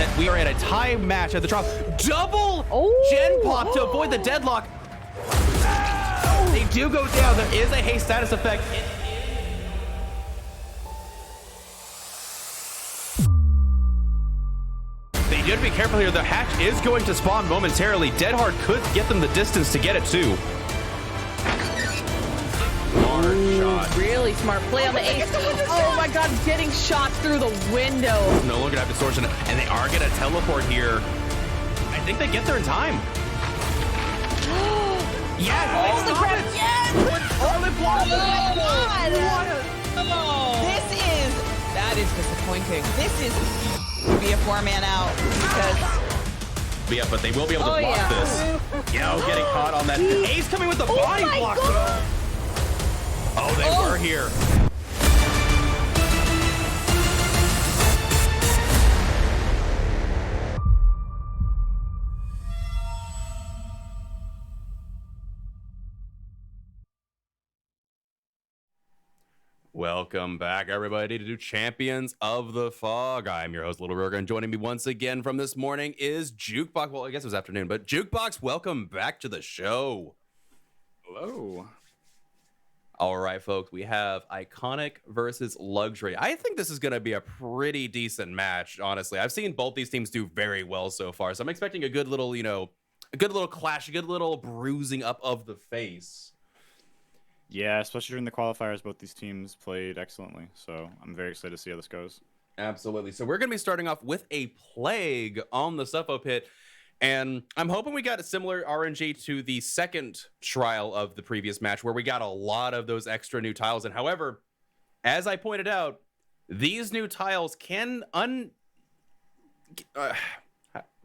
that we are at a tie match at the trial. Double gen pop to avoid the deadlock. They do go down. There is a haste status effect. They do have to be careful here. The hatch is going to spawn momentarily. Dead Hard could get them the distance to get it too. Shot. Really smart play on the ace. Oh my god, getting shot through the window. No longer have distortion, and they are going to teleport here. I think they get there in time. Yes! Oh, the grab! Yes! That is disappointing. This is be a 4-man out because. Yeah, but they will be able to block this. Yo, getting caught on that. Ace coming with the body block. Oh, they were here. Welcome back, everybody, to do Champions of the Fog. I'm your host, LittleRugaard, and joining me once again from this morning is Jukebox. Well, I guess it was afternoon, but Jukebox, welcome back to the show. Hello. All right, folks, we have Iconic versus Luxury. I think this is going to be a pretty decent match, honestly. I've seen both these teams do very well so far, so I'm expecting a good little, a good little clash, a good little bruising up of the face. Yeah, especially during the qualifiers, both these teams played excellently, so I'm very excited to see how this goes. Absolutely. So we're going to be starting off with a Plague on the Suffo Pit, and I'm hoping we got a similar RNG to the second trial of the previous match, where we got a lot of those extra new tiles. And however, as I pointed out, these new tiles can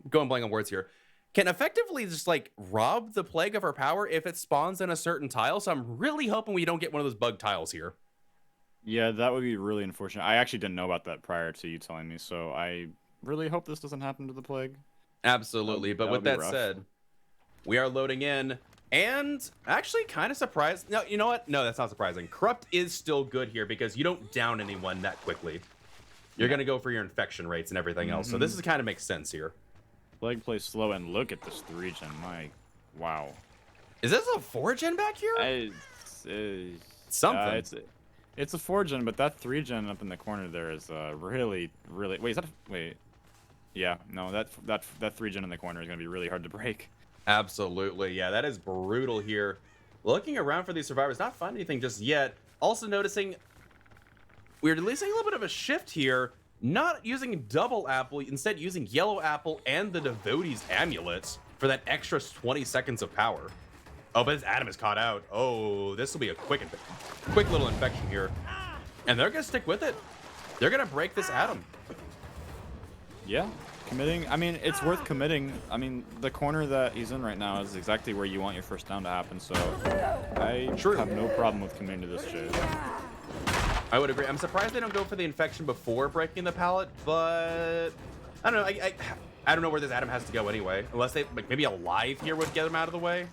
going blank on words here, can effectively just like rob the Plague of her power if it spawns in a certain tile. So I'm really hoping we don't get one of those bug tiles here. Yeah, that would be really unfortunate. I actually didn't know about that prior to you telling me, so I really hope this doesn't happen to the Plague. Absolutely. But with that said, we are loading in, and actually kind of surprised. No, you know what? No, that's not surprising. Corrupt is still good here because you don't down anyone that quickly. You're going to go for your infection rates and everything else. So this is kind of makes sense here. Plague plays slow, and look at this 3-gen. Wow. Is this a 4-gen back here? Something. It's a 4-gen, but that 3-gen up in the corner there is really. Wait, is that? Wait. Yeah, no, that 3-gen in the corner is gonna be really hard to break. Absolutely, yeah, that is brutal here. Looking around for these survivors, not finding anything just yet. Also noticing we're releasing a little bit of a shift here. Not using double apple, instead using yellow apple and the devotee's amulets for that extra 20 seconds of power. Oh, but this Adam is caught out. Oh, this will be a quick little infection here. And they're gonna stick with it. They're gonna break this Adam. Yeah, committing. I mean, it's worth committing. I mean, the corner that he's in right now is exactly where you want your first down to happen, so I have no problem with committing to this shit. I would agree. I'm surprised they don't go for the infection before breaking the pallet, but I don't know. I don't know where this Adam has to go anyway, unless they like maybe alive here would get him out of the way.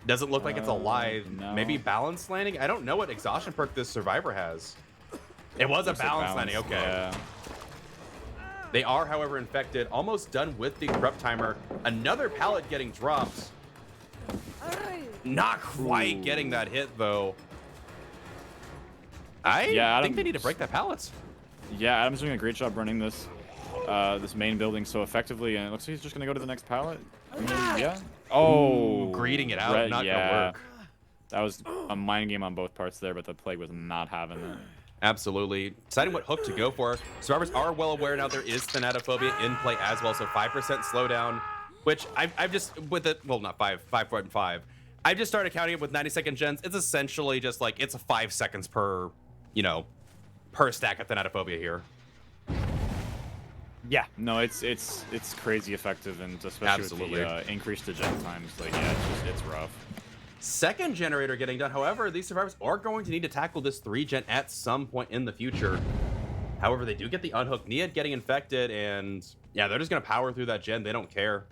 Doesn't look like it's alive. No. Maybe balance landing. I don't know what exhaustion perk this survivor has. It was a balance landing. Okay. Yeah. They are, however, infected. Almost done with the corrupt timer. Another pallet getting dropped. Not quite getting that hit though. I think they need to break that pallets. Yeah, Adam's doing a great job running this this main building so effectively, and it looks like he's just gonna go to the next pallet. I mean, yeah. Oh, greeting it out, not gonna work. That was a mind game on both parts there, but the Plague was not having it. Absolutely. Deciding what hook to go for. Survivors are well aware now there is thanatophobia in play as well, so 5% slowdown, which I've just, with it, well, not 5.5. I've just started counting it with 90-second gens. It's essentially just like, it's a 5 seconds per, per stack of thanatophobia here. Yeah, no, it's crazy effective, and especially Absolutely. with the increase to gen times, like, yeah, it's rough. Second generator getting done. However, these survivors are going to need to tackle this 3-gen at some point in the future. However, they do get the unhooked. Nia getting infected, and yeah, they're just going to power through that gen. They don't care.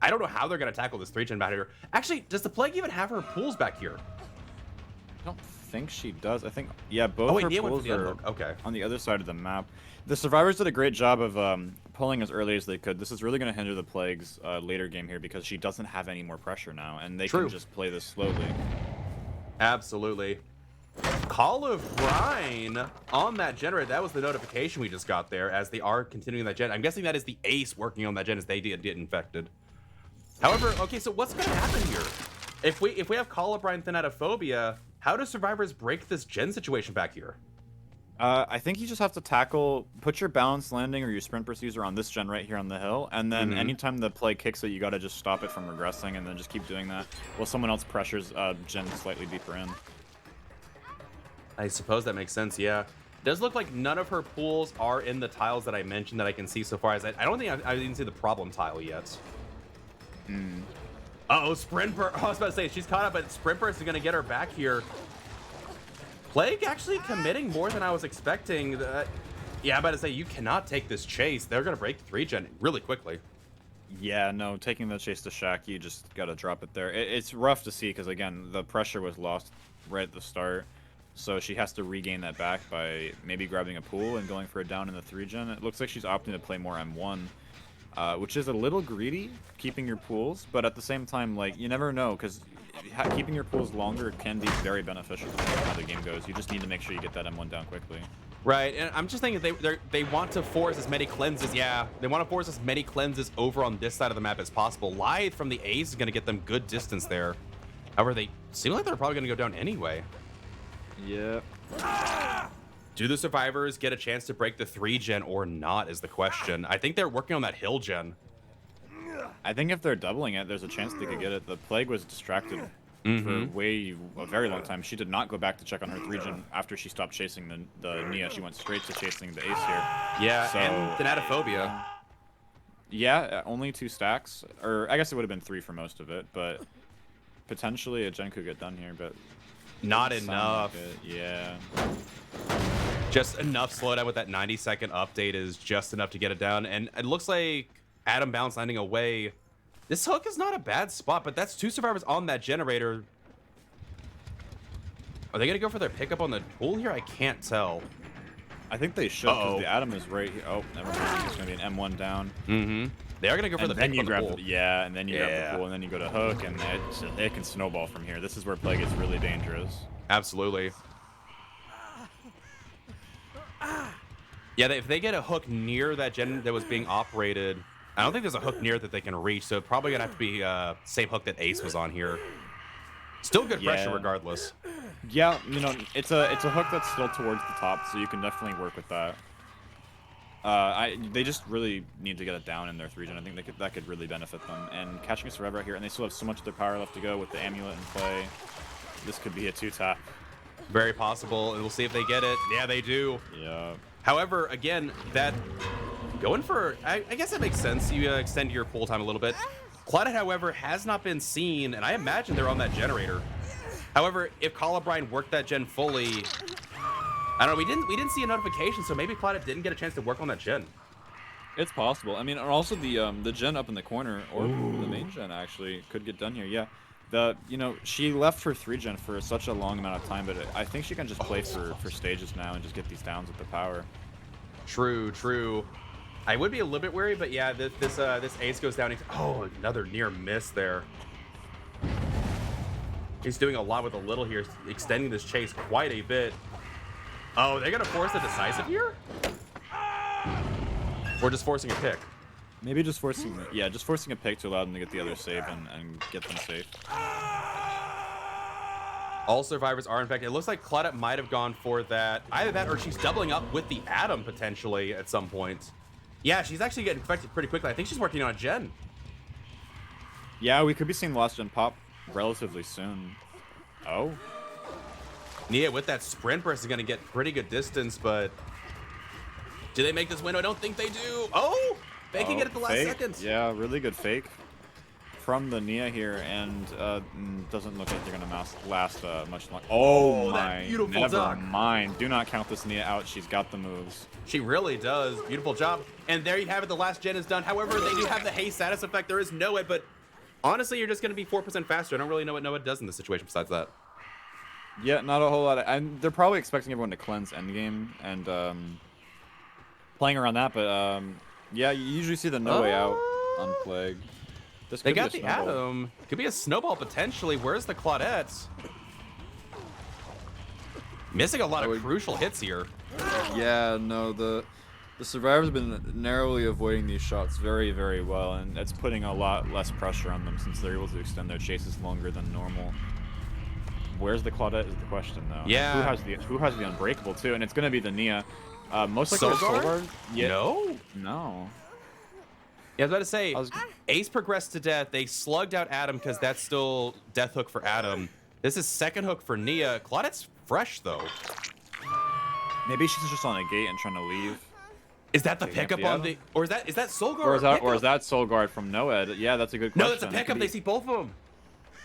I don't know how they're going to tackle this 3-gen back here. Actually, does the Plague even have her pools back here? I don't think she does. I think, yeah, both Oh, wait, her Nia went for pulls the are unhook. Okay. on the other side of the map. The survivors did a great job of pulling as early as they could. This is really going to hinder the Plague's later game here because she doesn't have any more pressure now, and they True. can just play this slowly. Absolutely. Call of Brine on that generator. That was the notification we just got there as they are continuing that gen. I'm guessing that is the ace working on that gen as they get infected. However, okay, so what's going to happen here? If we have Call of Brine Thanatophobia, how do survivors break this gen situation back here? I think you just have to put your balanced landing or your sprint user on this gen right here on the hill, and then anytime the Plague kicks it, you gotta just stop it from regressing, and then just keep doing that while someone else pressures gen slightly deeper in. I suppose that makes sense, yeah. It does look like none of her pools are in the tiles that I mentioned that I can see so far. As I don't think I didn't see the problem tile yet. Uh-oh, Sprint Burst. I was about to say, she's caught up, but Sprint Burst is going to get her back here. Plague actually committing more than I was expecting. Yeah, I'm about to say, you cannot take this chase. They're going to break the 3-gen really quickly. Yeah, no, taking the chase to Shaq, you just gotta drop it there. It's rough to see because, again, the pressure was lost right at the start. So she has to regain that back by maybe grabbing a pool and going for a down in the 3-gen. It looks like she's opting to play more M1, which is a little greedy, keeping your pools. But at the same time, like, you never know, because keeping your pools longer can be very beneficial depending on how the game goes. You just need to make sure you get that M1 down quickly. Right, and I'm just thinking they want to force as many cleanses. Yeah, they want to force as many cleanses over on this side of the map as possible. Lithe from the Ace is going to get them good distance there. However, they seem like they're probably going to go down anyway. Yep. Do the survivors get a chance to break the 3-gen or not is the question. I think they're working on that hill gen. I think if they're doubling it, there's a chance they could get it. The Plague was distracted for a very long time. She did not go back to check on her 3-gen after she stopped chasing the Nia. She went straight to chasing the Ace here. Yeah, so, and Thanatophobia. Yeah, only 2 stacks. Or I guess it would have been 3 for most of it, but potentially a gen could get done here, but not enough. Like yeah. Just enough slowdown with that 90-second update is just enough to get it down. And it looks like Adam Bounce landing away. This hook is not a bad spot, but that's 2 survivors on that generator. Are they going to go for their pickup on the pool here? I can't tell. I think they should, because the Adam is right here. Oh, never mind. It's going to be an M1 down. They are going to go for the pickup on the pool. Yeah, and then you grab the pool, and then you go to hook, and it can snowball from here. This is where Plague gets really dangerous. Absolutely. Yeah, if they get a hook near that gen that was being operated, I don't think there's a hook near that they can reach, so probably gonna have to be same hook that Ace was on here. Still good pressure regardless. Yeah, you know, it's a hook that's still towards the top, so you can definitely work with that. They just really need to get it down in their 3-gen. I think that could really benefit them. And catching a survivor out here, and they still have so much of their power left to go with the amulet in play. This could be a 2-tap. Very possible, and we'll see if they get it. Yeah, they do. Yeah. However, again, that going for, I guess that makes sense. You extend your pool time a little bit. Claudette, however, has not been seen, and I imagine they're on that generator. However, if Colubrine worked that gen fully, I don't know. We didn't see a notification, so maybe Claudette didn't get a chance to work on that gen. It's possible. I mean, and also the gen up in the corner, or the main gen actually could get done here. Yeah. She left her 3-gen for such a long amount of time, but I think she can just play for stages now and just get these downs with the power. True. I would be a little bit wary, but yeah, this Ace goes down. Oh, another near miss there. He's doing a lot with a little here, extending this chase quite a bit. Oh, they're gonna force a decisive here? Or just forcing a pick? Maybe just forcing a pick to allow them to get the other save and get them safe. All survivors are infected. It looks like Claudette might have gone for that. Either that or she's doubling up with the Atom potentially at some point. Yeah, she's actually getting infected pretty quickly. I think she's working on a gen. Yeah, we could be seeing the last gen pop relatively soon. Oh. Nia with that sprint burst is going to get pretty good distance, but do they make this window? I don't think they do. Oh! Faking it at the last second. Yeah, really good fake from the Nia here, and doesn't look like they're gonna last much longer. Oh my! That beautiful never mind. Do not count this Nia out. She's got the moves. She really does. Beautiful job. And there you have it. The last gen is done. However, they do have the haste status effect. There is no way, but honestly, you're just gonna be 4% faster. I don't really know what Noah does in this situation besides that. Yeah, not a whole lot. And they're probably expecting everyone to cleanse endgame and playing around that. But yeah, you usually see the no way out on Plague. This They could be a got the snowball. Atom. Could be a snowball potentially. Where's the Claudette? Missing a lot of crucial hits here. Yeah, no, the survivors have been narrowly avoiding these shots very, very well, and it's putting a lot less pressure on them since they're able to extend their chases longer than normal. Where's the Claudette is the question, though. Yeah. Who has the Unbreakable too? And it's gonna be the Nia. Most likely Solguard? Yeah. No. No. Yeah, I was about to say, Ace progressed to death. They slugged out Adam because that's still death hook for Adam. This is second hook for Nia. Claudette's fresh though. Maybe she's just on a gate and trying to leave. Is that the pickup on the, or is that Solguard? Or is that Solguard from Noed? Yeah, that's a good question. No, that's a pickup. They see both of them.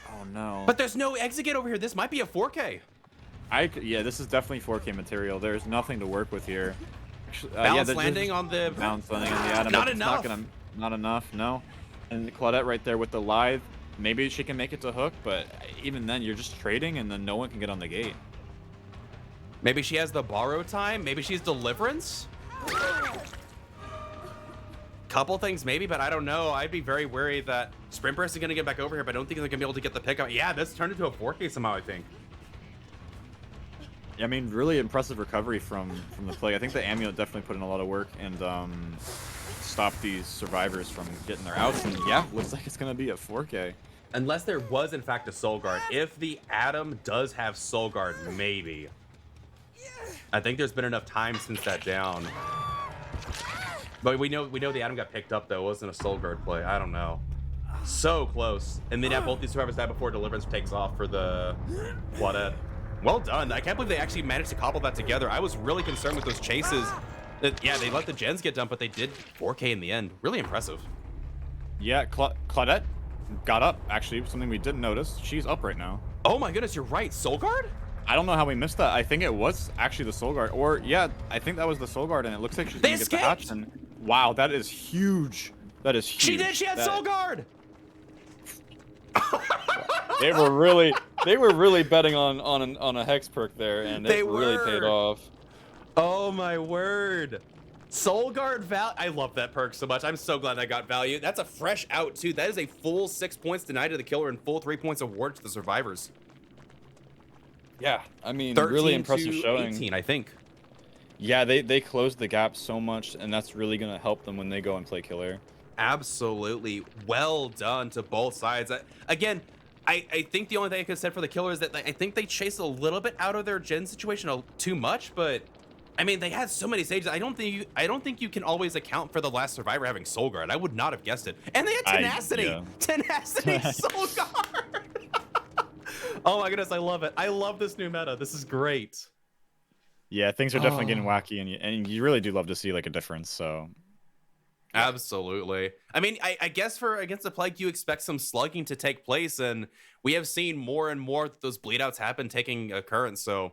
Oh no. But there's no exit gate over here. This might be a 4K. Yeah, this is definitely 4K material. There's nothing to work with here. Balance landing on the. Bounce landing on the Atom. Not enough. Not enough. No. And Claudette right there with the lithe. Maybe she can make it to hook, but even then, you're just trading, and then no one can get on the gate. Maybe she has the borrow time. Maybe she's deliverance. Couple things maybe, but I don't know. I'd be very wary that Sprint Burst is going to get back over here, but I don't think they're going to be able to get the pickup. Yeah, this turned into a 4K somehow, I think. Yeah, I mean, really impressive recovery from the Plague. I think the Amulet definitely put in a lot of work and stopped these survivors from getting their outs. And yeah, looks like it's going to be a 4K. Unless there was, in fact, a Soul Guard. If the Atom does have Soul Guard, maybe. I think there's been enough time since that down. But we know the Atom got picked up, though. It wasn't a Soul Guard play. I don't know. So close. And then both these survivors die before Deliverance takes off for the Claudette. Well done. I can't believe they actually managed to cobble that together. I was really concerned with those chases. Yeah, they let the gens get done, but they did 4K in the end. Really impressive. Yeah, Claudette got up, actually. Something we didn't notice. She's up right now. Oh my goodness, you're right. Soul Guard? I don't know how we missed that. I think it was actually the Soul Guard. Or, yeah, I think that was the Soul Guard, and it looks like she's going to get the hatch. And, wow, that is huge. That is huge. She did. She had Soul Guard. They were really betting on a hex perk there, and it really paid off. Oh my word. Soul Guard I love that perk so much. I'm so glad I got value. That's a fresh out too. That is a full 6 points denied to the killer and full 3 points award to the survivors. Yeah, I mean, really impressive showing. 18, I think. Yeah, they closed the gap so much, and that's really gonna help them when they go and play killer. Absolutely. Well done to both sides. Again, I think the only thing I could have said for the killer is that I think they chased a little bit out of their gen situation too much, but I mean, they had so many stages. I don't think you can always account for the last survivor having Soul Guard. I would not have guessed it. And they had tenacity. Tenacity Soul Guard. Oh my goodness, I love it. I love this new meta. This is great. Yeah, things are definitely getting wacky, and you really do love to see like a difference. So. Absolutely. I mean, I guess for against the Plague, you expect some slugging to take place, and we have seen more and more those bleed outs happen taking occurrence. So,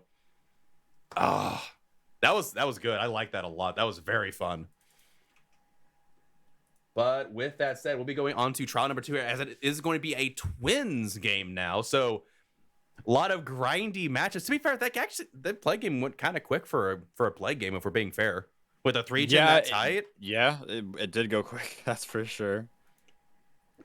that was good. I like that a lot. That was very fun. But with that said, we'll be going on to trial number 2, as it is going to be a twins game now. So, a lot of grindy matches. To be fair, that Plague game went kind of quick for a Plague game, if we're being fair. With a 3-gen that tight? Yeah, it did go quick, that's for sure.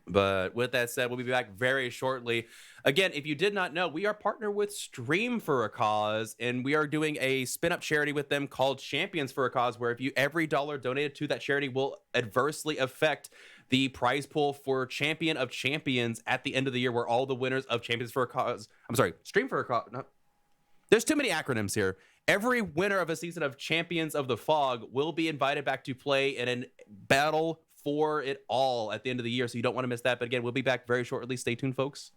But with that said, we'll be back very shortly. Again, if you did not know, we are partnered with Stream for a Cause, and we are doing a spin-up charity with them called Champions for a Cause, where every dollar donated to that charity will adversely affect the prize pool for Champion of Champions at the end of the year, where all the winners of Champions for a Cause, Stream for a Cause, there's too many acronyms here. Every winner of a season of Champions of the Fog will be invited back to play in a battle for it all at the end of the year, so you don't want to miss that. But again, we'll be back very shortly. Stay tuned, folks.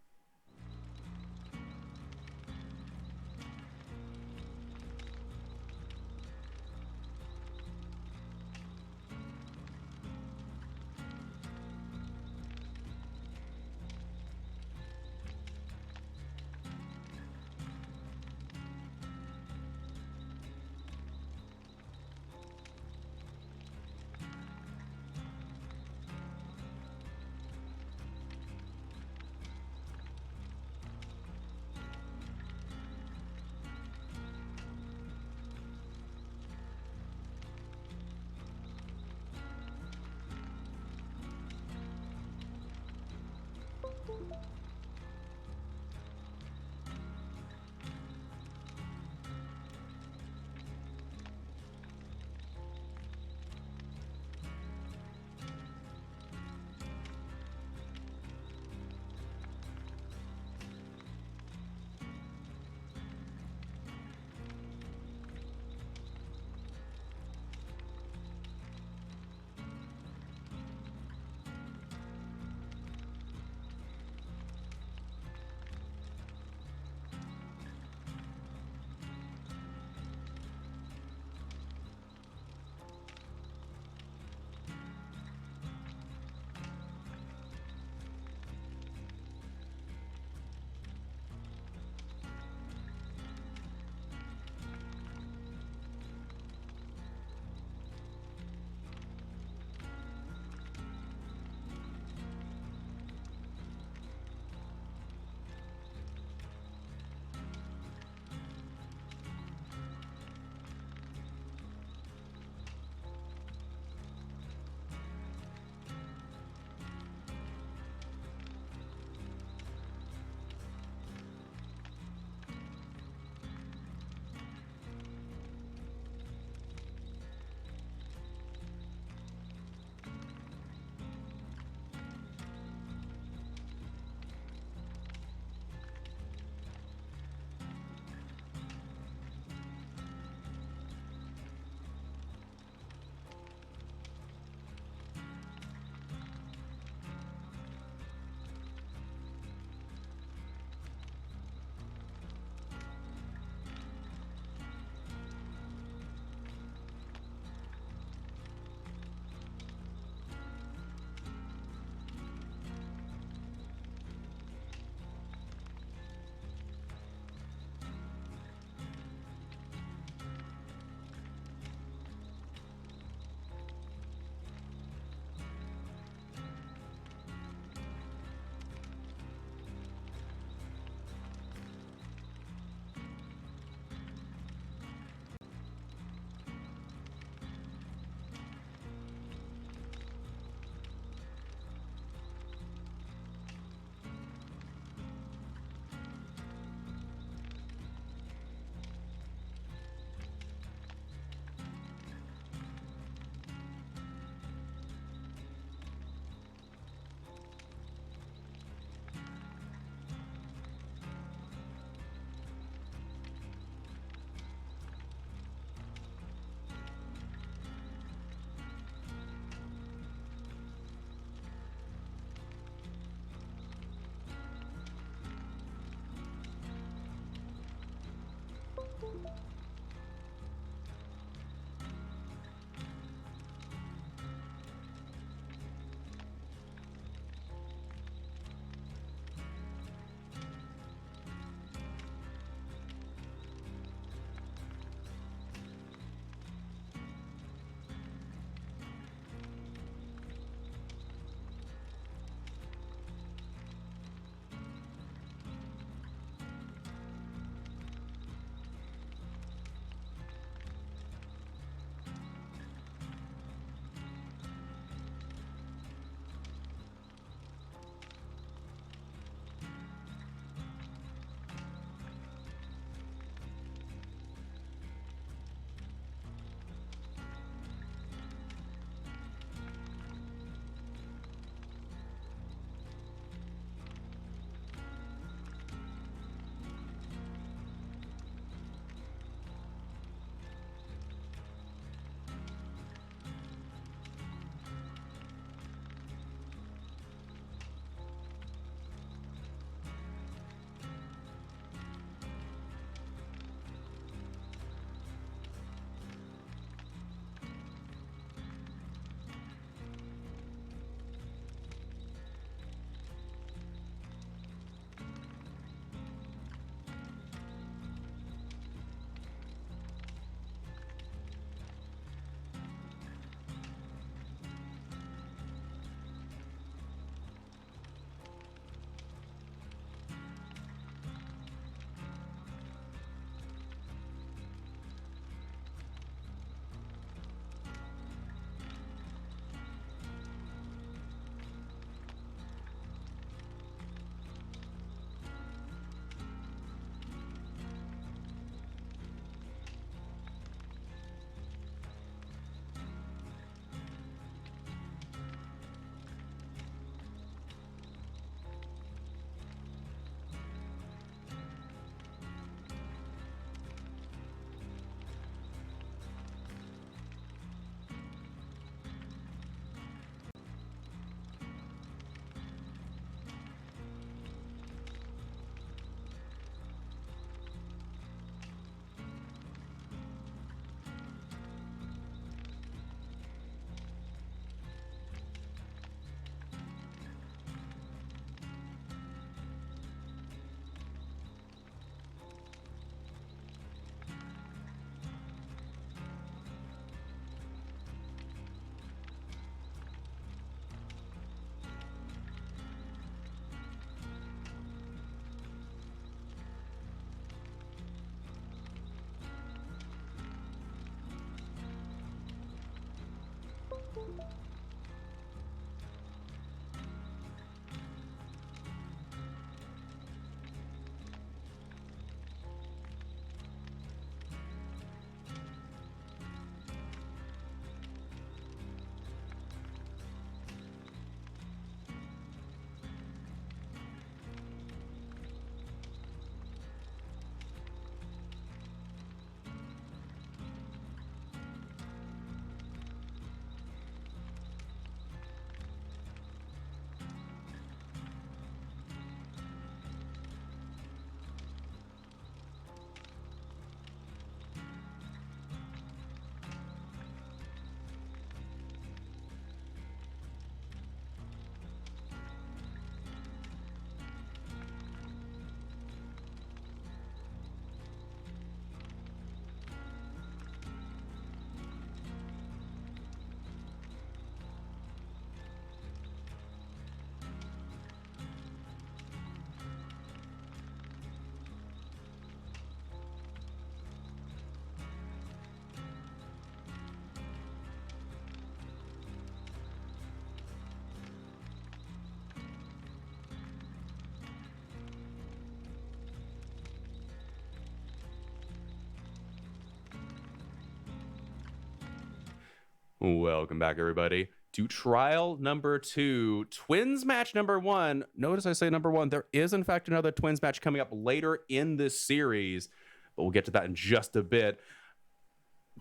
Welcome back, everybody, to trial number 2, twins match number 1. Notice I say number 1. There is, in fact, another twins match coming up later in this series, but we'll get to that in just a bit.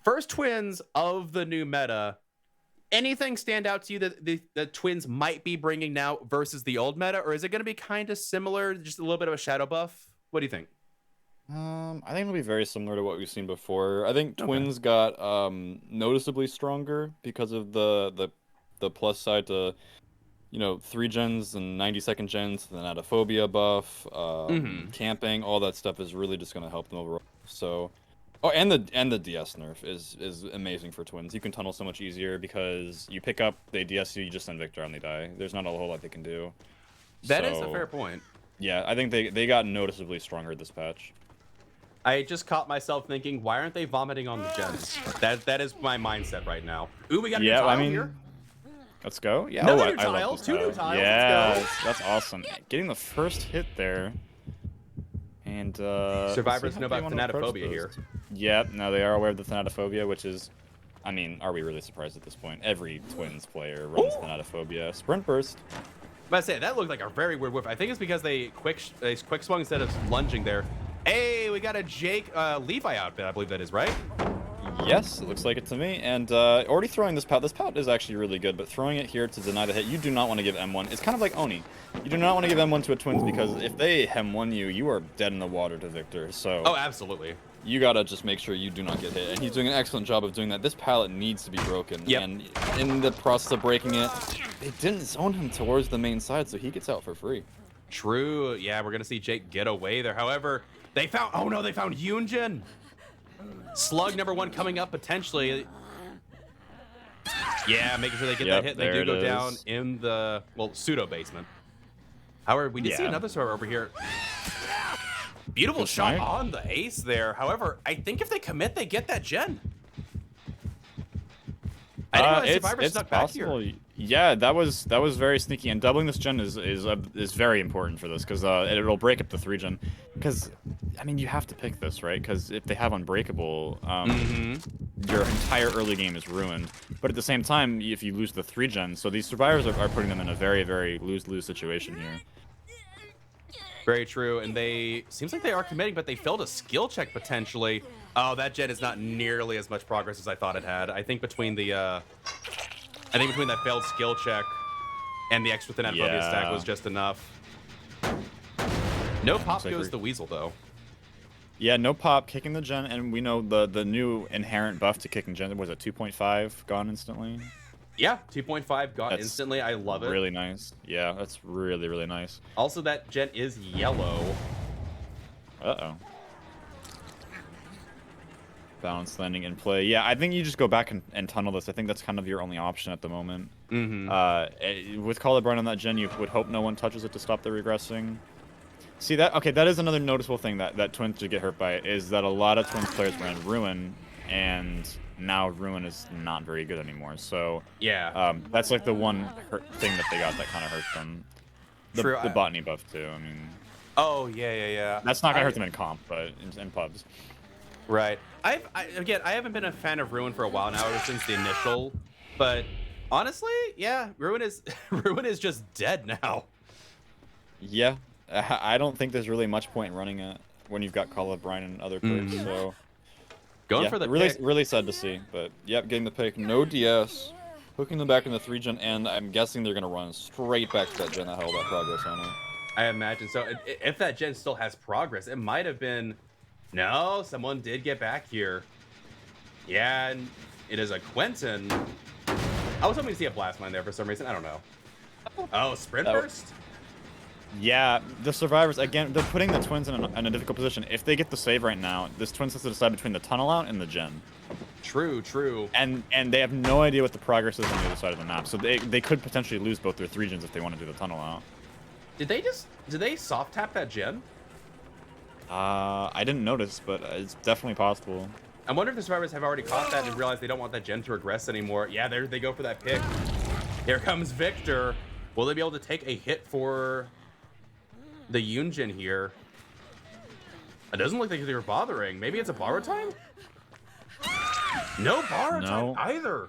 First twins of the new meta. Anything stand out to you that the twins might be bringing now versus the old meta, or is it going to be kind of similar, just a little bit of a shadow buff? What do you think? I think it'll be very similar to what we've seen before. I think Twins got noticeably stronger because of the plus side to, 3 gens and 90-second gens, the Natophobia buff, camping, all that stuff is really just going to help them overall. So, and the DS nerf is amazing for Twins. You can tunnel so much easier because you pick up, they DS you, just send Victor on, they die. There's not a whole lot they can do. That is a fair point. Yeah, I think they got noticeably stronger this patch. I just caught myself thinking, why aren't they vomiting on the gens? That is my mindset right now. Ooh, we got a new tile here. Let's go. Yeah, Another new tiles, 2 new tiles. Yeah, let's go. that's awesome. Getting the first hit there. And survivors know about Thanatophobia here. Yep, now they are aware of the Thanatophobia, which is, I mean, are we really surprised at this point? Every Twins player runs Thanatophobia. Sprint burst. But I say that looked like a very weird whiff. I think it's because they quick swung instead of lunging there. Hey, we got a Jake Levi outfit, I believe that is, right? Yes, it looks like it to me. And already throwing this pout is actually really good, but throwing it here to deny the hit, you do not want to give M1. It's kind of like Oni. You do not want to give M1 to a Twins because if they hem1 you, you are dead in the water to Victor. So oh, absolutely. You gotta just make sure you do not get hit. And he's doing an excellent job of doing that. This pallet needs to be broken. Yep. And in the process of breaking it, they didn't zone him towards the main side, so he gets out for free. True. Yeah, we're going to see Jake get away there. However, they found Yunjin. Slug number 1 coming up potentially. Yeah, making sure they get that hit. They do go down in the, pseudo basement. However, we did see another server over here. Beautiful shot on the ace there. However, I think if they commit, they get that gen. I didn't realize Survivor snuck back here. Yeah, that was very sneaky, and doubling this gen is very important for this because it'll break up the 3 gen. Because I mean, you have to pick this, right? Because if they have Unbreakable, your entire early game is ruined. But at the same time, if you lose the 3 gen, so these survivors are putting them in a very, very lose-lose situation here. Very true, and seems like they are committing, but they failed a skill check potentially. Oh, that gen is not nearly as much progress as I thought it had. I think between that failed skill check and the extra Thanatophobia stack was just enough. No pop goes the Weasel though. Yeah, no pop, kicking the gen, and we know the new inherent buff to kicking gen was at 2.5 gone instantly. Yeah, 2.5 gone instantly. I love it. Really nice. Yeah, that's really, really nice. Also, that gen is yellow. Uh-oh. Balance landing in play. Yeah, I think you just go back and tunnel this. I think that's kind of your only option at the moment. With Call of Brine on that gen, you would hope no one touches it to stop the regressing. See that? Okay, that is another noticeable thing that Twins should get hurt by, is that a lot of Twins players ran Ruin, and now Ruin is not very good anymore. So yeah, that's like the one thing that they got that kind of hurts them. The botany buff too. I mean. Oh yeah. That's not gonna hurt them in comp, but in pubs. Right. I haven't been a fan of Ruin for a while now, ever since the initial. But honestly, yeah, Ruin is just dead now. Yeah, I don't think there's really much point in running it when you've got Call of Brine and other perks. So going for the really pick. Really sad to see, but yep, getting the pick. No DS, hooking them back in the 3 gen, and I'm guessing they're gonna run straight back to that gen that had all that progress on it. I imagine so. If that gen still has progress, it might have been. No, someone did get back here. Yeah, and it is a Quentin. I was hoping to see a blast mine there for some reason. I don't know. Oh, sprint burst? Yeah, the survivors, again, they're putting the Twins in a difficult position. If they get the save right now, this Twins has to decide between the tunnel out and the gen. True. And they have no idea what the progress is on the other side of the map. So they could potentially lose both their 3 gens if they want to do the tunnel out. Did they soft tap that gen? I didn't notice, but it's definitely possible. I wonder if the survivors have already caught that and realized they don't want that gen to regress anymore. Yeah, there they go for that pick. Here comes Victor. Will they be able to take a hit for the Yunjin here? It doesn't look like they were bothering. Maybe it's a borrow time? No borrow time either.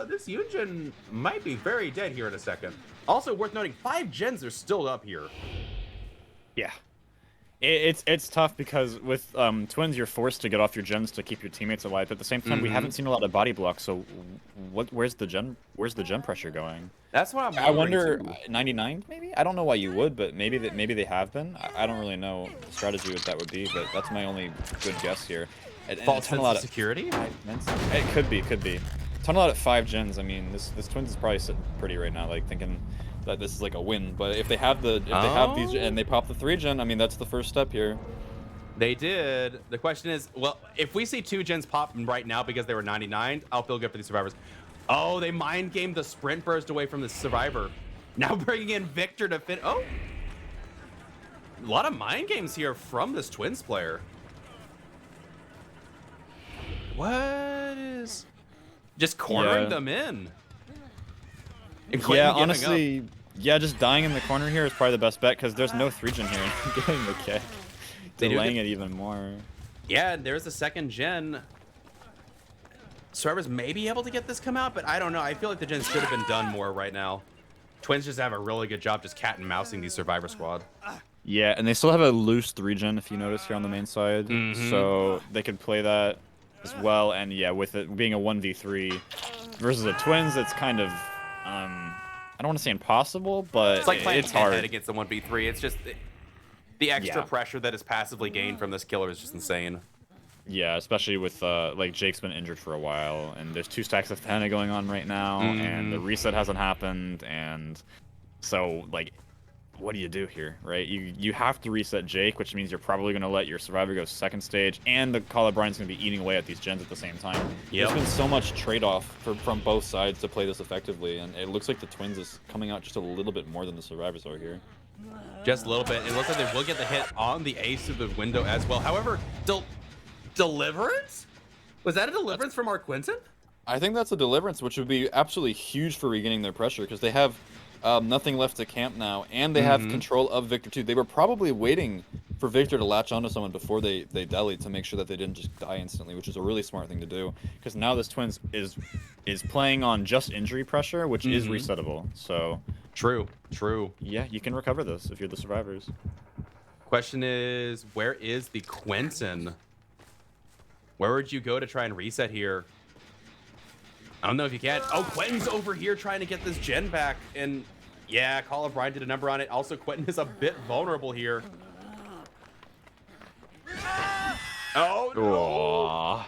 This Yunjin might be very dead here in a second. Also worth noting, 5 gens are still up here. Yeah. It's tough because with twins you're forced to get off your gens to keep your teammates alive. But at the same time, we haven't seen a lot of body blocks. So where's the gen pressure going? That's what I I'm wonder. wondering, too. 99 maybe. I don't know why you would, but maybe they have been. I don't really know the strategy what that would be, but that's my only good guess here. And False a ton sense of of security? It could be. Tunnel out at 5 gens. I mean, this twins is probably sitting pretty right now, like thinking that this is like a win. But if they have they have these and they pop the 3 gen, I mean, that's the first step here. They did. The question is, well, if we see 2 gens pop right now because they were 99, I'll feel good for these survivors. Oh, they mind gamed the sprint burst away from the survivor. Now bringing in Victor to fit. Oh, a lot of mind games here from this twins player. What is just cornering them in? And Quentin Yeah, giving honestly, up. yeah, just dying in the corner here is probably the best bet because there's no 3 gen here. Getting the kick, delaying it even more. Yeah, there's the 2nd gen. Survivors may be able to get this come out, but I don't know. I feel like the gens should have been done more right now. Twins just have a really good job just cat and mousing these survivor squad. Yeah, and they still have a loose 3 gen if you notice here on the main side, so they could play that as well. And yeah, with it being a 1v3 versus a twins, it's kind of I don't want to say impossible, but It's like playing it's hard against the 1v3. It's just the extra Yeah. pressure that is passively gained from this killer is just insane. Yeah, especially with like Jake's been injured for a while, and there's 2 stacks of Panda going on right now, and the reset hasn't happened, and so like, what do you do here, right? You have to reset Jake, which means you're probably going to let your survivor go 2nd stage, and the Call of Brian's going to be eating away at these gens at the same time. Yep. There's been so much trade-off from both sides to play this effectively, and it looks like the twins is coming out just a little bit more than the survivors are here. Just a little bit. It looks like they will get the hit on the ace of the window as well. However, deliverance? Was that a deliverance from our Quentin? I think that's a deliverance, which would be absolutely huge for regaining their pressure, because they have nothing left to camp now, and they have control of Victor too. They were probably waiting for Victor to latch onto someone before they delied to make sure that they didn't just die instantly, which is a really smart thing to do, because now this twins is playing on just injury pressure, which is resettable. So True. yeah, you can recover this if you're the survivors. Question is, where is the Quentin? Where would you go to try and reset here? I don't know if you can. Oh, Quentin's over here trying to get this gen back. And yeah, Call of Brian did a number on it. Also, Quentin is a bit vulnerable here. Oh, no. Aww.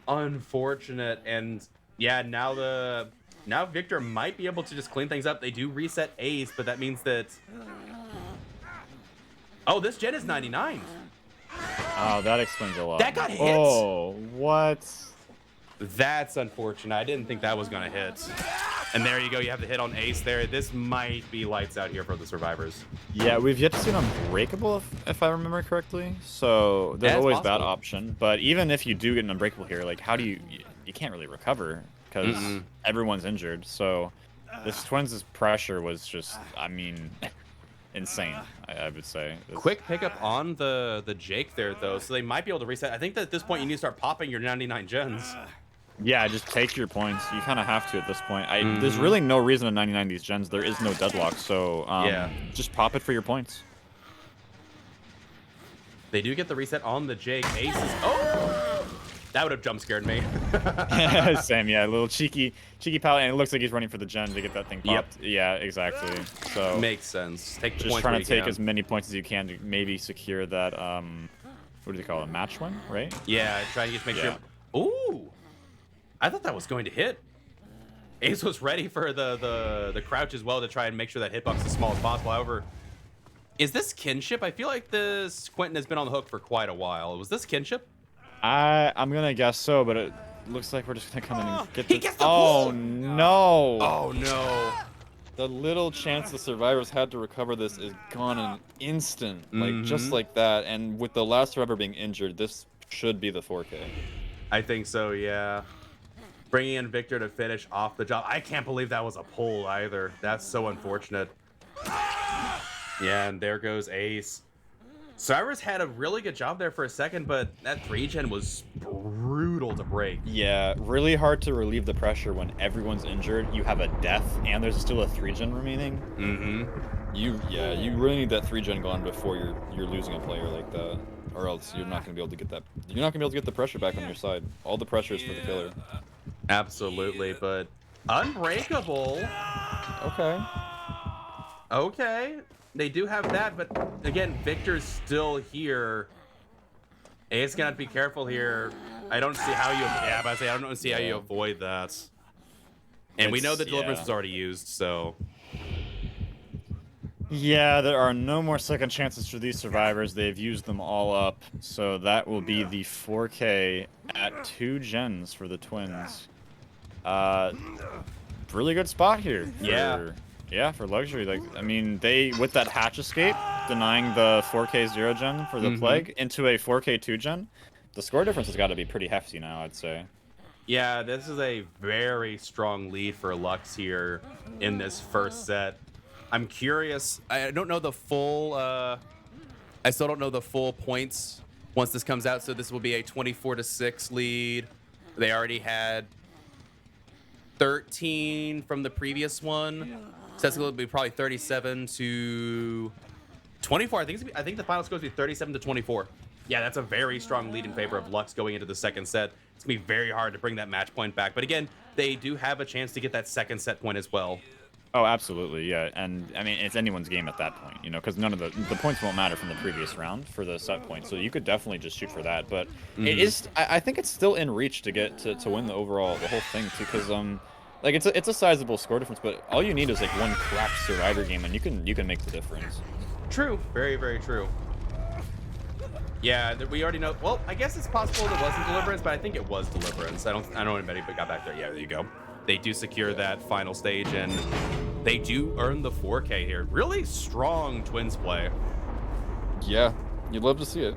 Unfortunate. And yeah, now Victor might be able to just clean things up. They do reset Ace, but that means that... Oh, this gen is 99. Oh, that explains a lot. That got hit? Oh, what? That's unfortunate. I didn't think that was going to hit. And there you go. You have the hit on Ace there. This might be lights out here for the survivors. Yeah, we've yet to see an Unbreakable, if I remember correctly. So there's That's always that possible. option. But even if you do get an Unbreakable here, like, how do you can't really recover because everyone's injured. So this Twins' pressure was just, I mean, insane, I would say. Quick pickup on the Jake there, though. So they might be able to reset. I think that at this point, you need to start popping your 99 gens. Yeah, just take your points. You kind of have to at this point. There's really no reason to 99 these gens. There is no deadlock, so Yeah. just pop it for your points. They do get the reset on the Jake. Ace is... Oh! That would have jump scared me. Same, yeah, a little cheeky pallet, and it looks like he's running for the gen to get that thing popped. Yeah, exactly. So Makes sense. Take the just points trying where to you take can. as many points as you can to maybe secure that what do they call it, match win, right? Yeah, try to just make sure. Ooh! I thought that was going to hit. Ace was ready for the crouch as well to try and make sure that hitbox is as small as possible. However, is this kinship? I feel like this Quentin has been on the hook for quite a while. Was this kinship? I'm gonna guess so, but it looks like we're just gonna come in and get He this. gets the Oh pull! no! Oh no! The little chance the survivors had to recover this is gone in an instant, like just like that. And with the last survivor being injured, this should be the 4K. I think so, yeah. Bringing in Victor to finish off the job. I can't believe that was a pull either. That's so unfortunate. Yeah, and there goes Ace. Cyrus had a really good job there for a second, but that 3-gen was brutal to break. Yeah, really hard to relieve the pressure when everyone's injured. You have a death, and there's still a 3-gen remaining. You really need that 3-gen gone before you're losing a player like that, or else you're not gonna be able to get that. You're not gonna be able to get the pressure back on your side. All the pressure is for the killer. Absolutely, but unbreakable. Okay. Okay, they do have that, but again, Victor's still here. A's gonna have to be careful here. I don't see how you. Yeah, but I say I don't see how you avoid that. And we know the deliverance was already used, so. Yeah, there are no more second chances for these survivors. They've used them all up. So that will be the 4K at 2 gens for the twins. Really good spot here. For luxury. Like, I mean, they, with that hatch escape, denying the 4K 0-gen for the plague into a 4K 2-gen, the score difference has got to be pretty hefty now, I'd say. Yeah, this is a very strong lead for Lux here in this first set. I'm curious. I don't know the full. I still don't know the full points once this comes out. So this will be a 24-6 lead. They already had 13 from the previous one. So that's going to be probably 37 to 24. I think the final score is going to be 37 to 24. Yeah, that's a very strong lead in favor of Lux going into the second set. It's going to be very hard to bring that match point back. But again, they do have a chance to get that second set point as well. Oh, absolutely, yeah. And, I mean, it's anyone's game at that point, you know, because none of the points won't matter from the previous round for the set point. So you could definitely just shoot for that. But it is, I think it's still in reach to get to win the whole thing, too, because, like, it's a sizable score difference, but all you need is, like, one cracked survivor game, and you can make the difference. True. Very, very true. Yeah, we already know. Well, I guess it's possible it wasn't Deliverance, but I think it was Deliverance. I don't know anybody but got back there. Yeah, there you go. They do secure that final stage, and they do earn the 4K here. Really strong twins play. Yeah, you'd love to see it.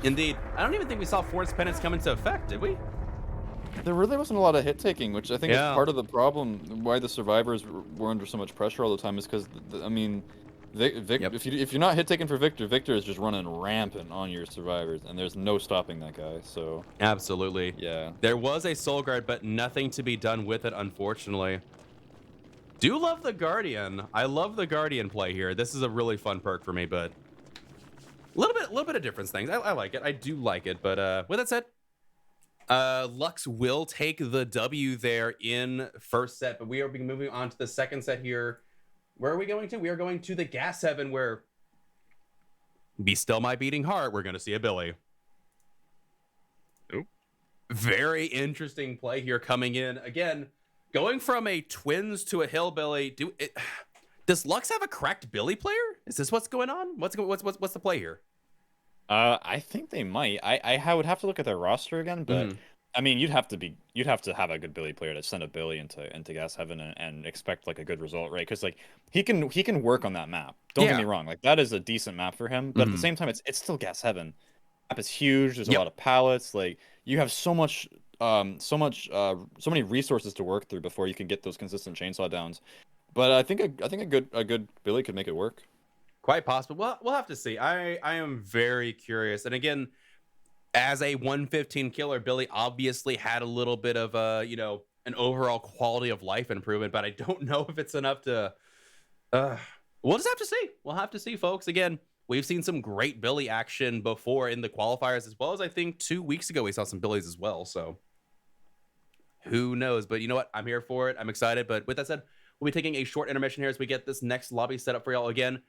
Indeed. I don't even think we saw Force Penance come into effect, did we? There really wasn't a lot of hit taking, which I think is part of the problem. Why the survivors were under so much pressure all the time is because, I mean, if you're not hit taking for Victor, Victor is just running rampant on your survivors, and there's no stopping that guy. So absolutely, yeah. There was a soul guard, but nothing to be done with it, unfortunately. Do love the Guardian. I love the Guardian play here. This is a really fun perk for me, but a little bit of different things. I like it. I do like it. But with that said, Lux will take the W there in first set, but we are moving on to the second set here. Where are we going to? We are going to the Gas Heaven, where Be Still My Beating Heart, we're going to see a Billy. Oop. Very interesting play here coming in. Again, going from a twins to a hillbilly. Does Lux have a cracked Billy player? Is this what's going on? What's the play here? I think they might. I would have to look at their roster again, but I mean, you'd have to have a good Billy player to send a Billy into Gas Heaven and expect like a good result, right? Because like he can work on that map. Don't get me wrong, like that is a decent map for him. But at the same time, it's still Gas Heaven. The map is huge. There's a lot of pallets. Like you have so many resources to work through before you can get those consistent chainsaw downs. But I think a good Billy could make it work. Quite possible. Well, we'll have to see. I am very curious. And again, as a 115 killer, Billy obviously had a little bit of an overall quality of life improvement, but I don't know if it's enough to. We'll just have to see. We'll have to see, folks. Again, we've seen some great Billy action before in the qualifiers, as well as I think 2 weeks ago we saw some Billies as well. So who knows? But you know what? I'm here for it. I'm excited. But with that said, we'll be taking a short intermission here as we get this next lobby set up for y'all. Again,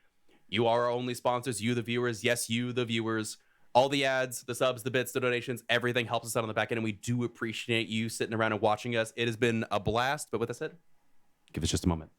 you are our only sponsors. You, the viewers. Yes, you, the viewers. All the ads, the subs, the bits, the donations, everything helps us out on the back end, and we do appreciate you sitting around and watching us. It has been a blast, but with that said, give us just a moment.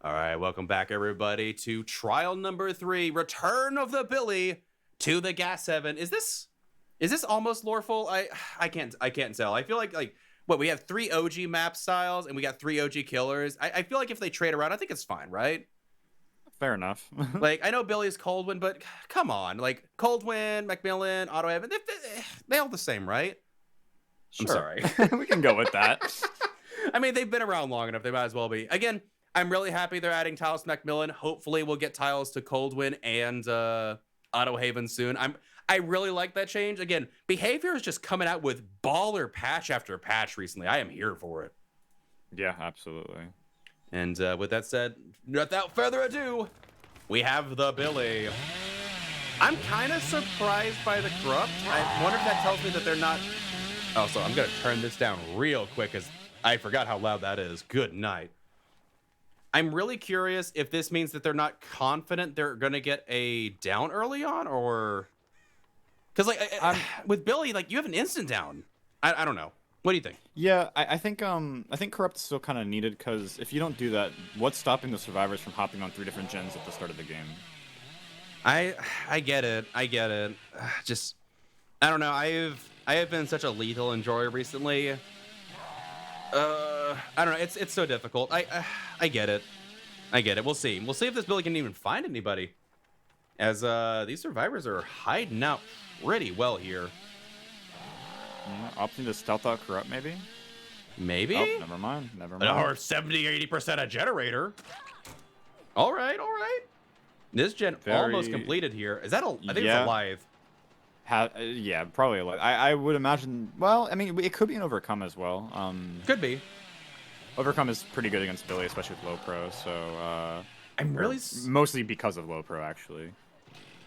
All right, welcome back, everybody, to trial number 3, Return of the Billy to the Gas Heaven. Is this almost loreful? I can't tell. I feel like what, we have 3 OG map styles and we got 3 OG killers. I feel like if they trade around, I think it's fine, right? Fair enough. Like, I know Billy's Coldwind, but come on, like Coldwind, Macmillan, Auto Heaven, they all the same, right? Sure. I'm sorry. We can go with that. I mean, they've been around long enough. They might as well be. Again, I'm really happy they're adding tiles to Macmillan. Hopefully, we'll get tiles to Coldwind and Auto Haven soon. I really like that change. Again, Behavior is just coming out with baller patch after patch recently. I am here for it. Yeah, absolutely. And with that said, without further ado, we have the Billy. I'm kind of surprised by the Corrupt. I wonder if that tells me that they're not... Oh, so I'm going to turn this down real quick because I forgot how loud that is. Good night. I'm really curious if this means that they're not confident they're going to get a down early on, or... Because, like, with Billy, like, you have an instant down. I don't know. What do you think? Yeah, I think Corrupt is still kind of needed, because if you don't do that, what's stopping the survivors from hopping on 3 different gens at the start of the game? I get it. I get it. Just, I don't know. I have been such a lethal enjoyer recently. I don't know. It's so difficult. I get it. I get it. We'll see. We'll see if this Billy can even find anybody, as these survivors are hiding out pretty well here. Yeah, opting to stealth out Corrupt, maybe? Maybe? Oh, never mind. Never mind. Or 70-80% a generator. All right, all right. This gen almost completed here. Is that a... I think it's a live. Yeah, probably a live. I would imagine... Well, I mean, it could be an Overcome as well. Could be. Overcome is pretty good against Billy, especially with low pro, so... I'm really... Mostly because of low pro, actually.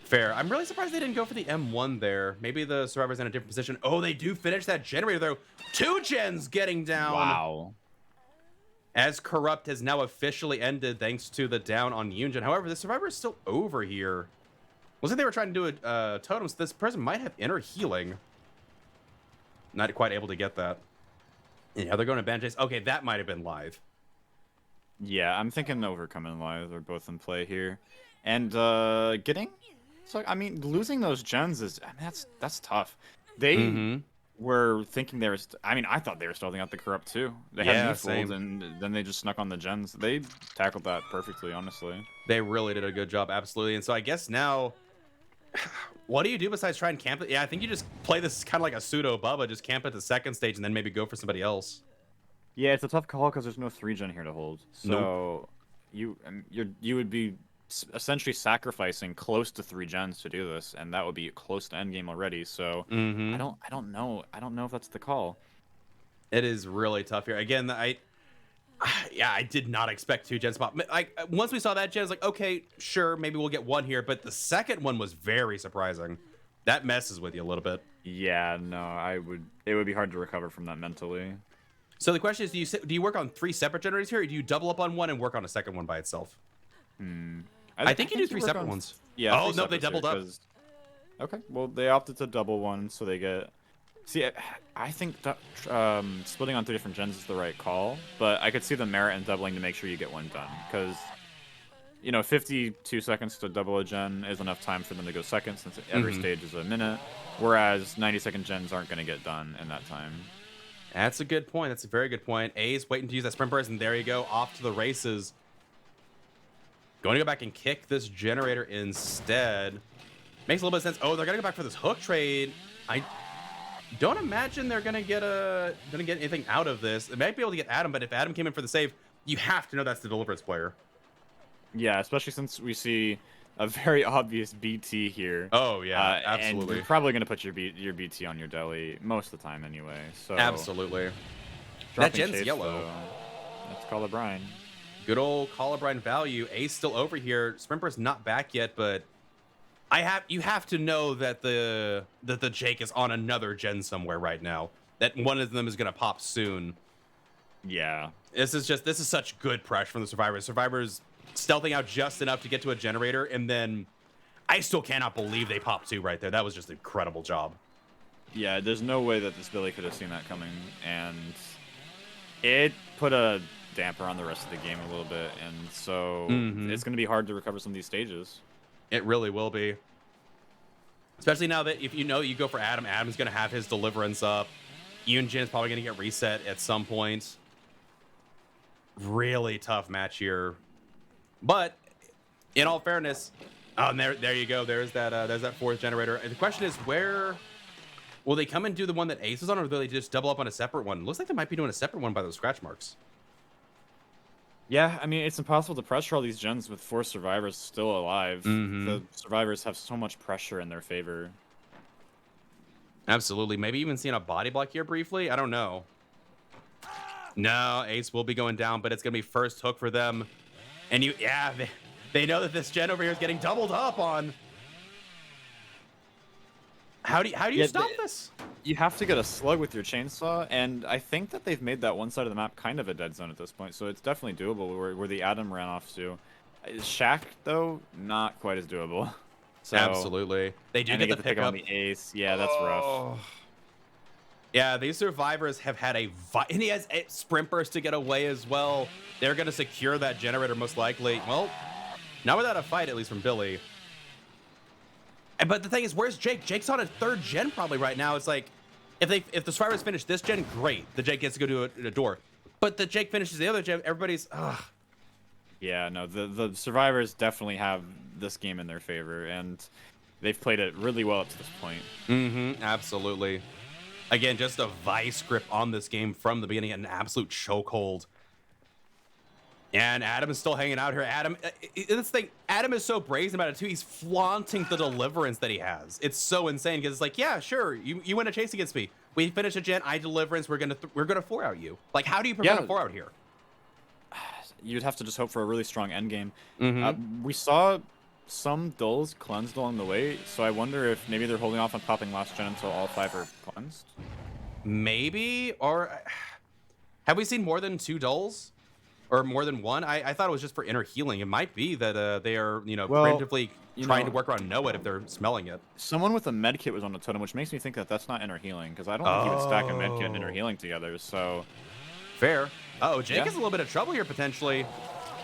Fair. I'm really surprised they didn't go for the M1 there. Maybe the survivor's in a different position. Oh, they do finish that generator, though. 2 gens getting down. Wow. As Corrupt has now officially ended thanks to the down on Yunjin. However, the survivor is still over here. Looks like they were trying to do a totem, so this person might have inner healing. Not quite able to get that. Yeah, they're going to ban chase. Okay, that might have been live. Yeah, I'm thinking Overcome and Live are both in play here. And getting... So, I mean, losing those gens is... I mean, that's tough. They were thinking they were... I mean, I thought they were stealthing out the Corrupt, too. They had Needfuls, and then they just snuck on the gens. They tackled that perfectly, honestly. They really did a good job, absolutely. And so I guess now... What do you do besides try and camp it? Yeah, I think you just play this kind of like a pseudo Bubba. Just camp at the second stage and then maybe go for somebody else. Yeah, it's a tough call because there's no 3-gen here to hold. So you would be essentially sacrificing close to 3 gens to do this, and that would be close to endgame already. So I don't know if that's the call. It is really tough here. Again, I did not expect 2 gens spot. Once we saw that gen, I was like, okay, sure, maybe we'll get 1 here. But the second one was very surprising. That messes with you a little bit. Yeah, no, it would be hard to recover from that mentally. So the question is, do you work on 3 separate generators here, or do you double up on one and work on a second one by itself? I think you do 3 separate ones. Yeah. Oh, no, they doubled up. Okay, well, they opted to double one, so they get... See, I think that, splitting on 3 different gens is the right call, but I could see the merit in doubling to make sure you get 1 done, because, 52 seconds to double a gen is enough time for them to go second, since every stage is a minute, whereas 90-second gens aren't going to get done in that time. That's a good point. That's a very good point. A's waiting to use that sprint burst, and there you go, off to the races. Going to go back and kick this generator instead. Makes a little bit of sense. Oh, they're going to go back for this hook trade. I don't imagine they're going to get anything out of this. They might be able to get Adam, but if Adam came in for the save, you have to know that's the Deliverance player. Yeah, especially since we see a very obvious BT here. Oh, yeah, absolutely. And you're probably going to put your BT on your deli most of the time anyway. So absolutely. That gen's yellow. Let's call it Brian. Good old Colubrine value. Ace still over here. Sprinter's not back yet, but you have to know that the Jake is on another gen somewhere right now. That one of them is gonna pop soon. Yeah. This is such good pressure from the survivors. Survivors stealthing out just enough to get to a generator, and then I still cannot believe they popped 2 right there. That was just an incredible job. Yeah, there's no way that this Billy could have seen that coming, and it put a damper on the rest of the game a little bit, and so Mhm. it's going to be hard to recover some of these stages. It really will be. Especially now that if you know you go for Adam, Adam's going to have his deliverance up. Yunjin's probably going to get reset at some point. Really tough match here. But in all fairness, oh, and there you go. There's that fourth generator. And the question is, where will they come and do the one that Ace is on, or will they just double up on a separate one? Looks like they might be doing a separate one by those scratch marks. Yeah, I mean, it's impossible to pressure all these gens with 4 survivors still alive. Mhm. The survivors have so much pressure in their favor. Absolutely. Maybe even seeing a body block here briefly. I don't know. No, Ace will be going down, but it's going to be first hook for them. And they know that this gen over here is getting doubled up on. How do you stop this? You have to get a slug with your chainsaw, and I think that they've made that one side of the map kind of a dead zone at this point, so it's definitely doable where the Adam ran off to. Shaq, though, not quite as doable. So, Absolutely. They do and get they the pick pickup. on the ace. Yeah, that's rough. Yeah, these survivors have had and he has a sprint burst to get away as well. They're going to secure that generator most likely. Well, not without a fight, at least from Billy. But the thing is, where's Jake? Jake's on a 3rd gen probably right now. It's like, if the survivors finish this gen, great. The Jake gets to go to a door. But the Jake finishes the other gen, everybody's, ugh. Yeah, no, the survivors definitely have this game in their favor, and they've played it really well up to this point. Mm-hmm, absolutely. Again, just a vice grip on this game from the beginning, an absolute chokehold. And Adam is still hanging out here. Adam, this thing, Adam is so brazen about it too. He's flaunting the deliverance that he has. It's so insane because it's like, yeah, sure, you win a chase against me. We finish a gen, I deliverance. We're gonna 4-out you. Like, how do you prevent a 4-out here? You'd have to just hope for a really strong endgame. Mm-hmm. We saw some dulls cleansed along the way, so I wonder if maybe they're holding off on popping last gen until all 5 are cleansed. Maybe, or have we seen more than 2 dulls? Or more than 1? I thought it was just for inner healing. It might be that they are, preemptively trying to work around know it if they're smelling it. Someone with a med kit was on the totem, which makes me think that that's not inner healing, because I don't think you would stack a med kit and inner healing together, so... Fair. Uh-oh, Jake Yeah. is a little bit of trouble here, potentially.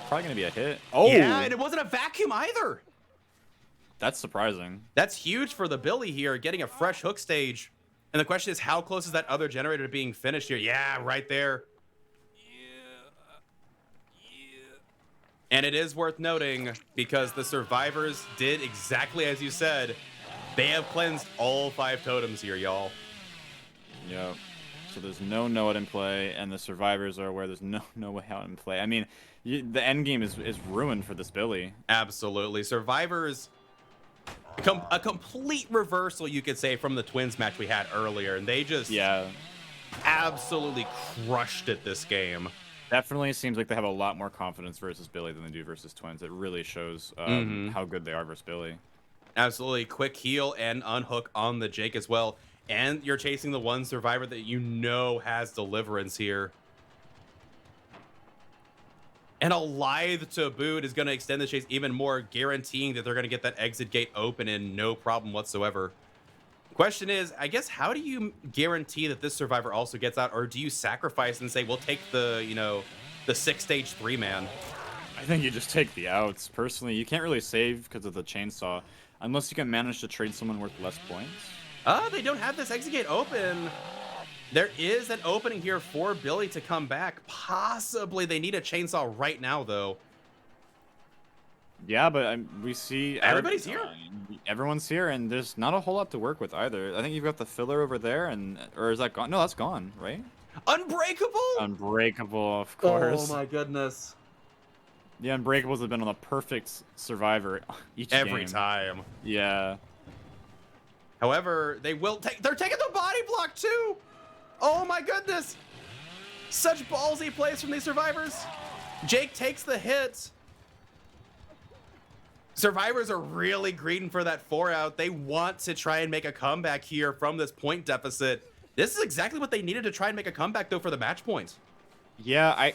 Probably going to be a hit. Oh! Yeah, and it wasn't a vacuum either. That's surprising. That's huge for the Billy here, getting a fresh hook stage. And the question is, how close is that other generator to being finished here? Yeah, right there. And it is worth noting, because the survivors did exactly as you said. They have cleansed all 5 totems here, y'all. Yep. So there's no Noah in play, and the survivors are where there's no way out in play. I mean, the end game is ruined for this Billy. Absolutely. Survivors, a complete reversal, you could say, from the Twins match we had earlier. And they just absolutely crushed it this game. Definitely seems like they have a lot more confidence versus Billy than they do versus Twins. It really shows how good they are versus Billy. Absolutely. Quick heal and unhook on the Jake as well. And you're chasing the one survivor that you know has deliverance here. And a lithe to boot is going to extend the chase even more, guaranteeing that they're going to get that exit gate open and no problem whatsoever. Question is, I guess, how do you guarantee that this survivor also gets out, or do you sacrifice and say, we'll take the, the 6-stage 3-man? I think you just take the outs. Personally, you can't really save because of the chainsaw, unless you can manage to trade someone worth less points. They don't have this exit gate open. There is an opening here for Billy to come back. Possibly they need a chainsaw right now, though. Yeah, but we see everybody's here. Everyone's here, and there's not a whole lot to work with either. I think you've got the filler over there, or is that gone? No, that's gone, right? Unbreakable. Unbreakable, of course. Oh my goodness. The Unbreakables have been on the perfect survivor every game. time. Yeah. However, they're taking the body block too. Oh my goodness. Such ballsy plays from these survivors. Jake takes the hit. Survivors are really greeding for that 4-out. They want to try and make a comeback here from this point deficit. This is exactly what they needed to try and make a comeback, though, for the match point. Yeah,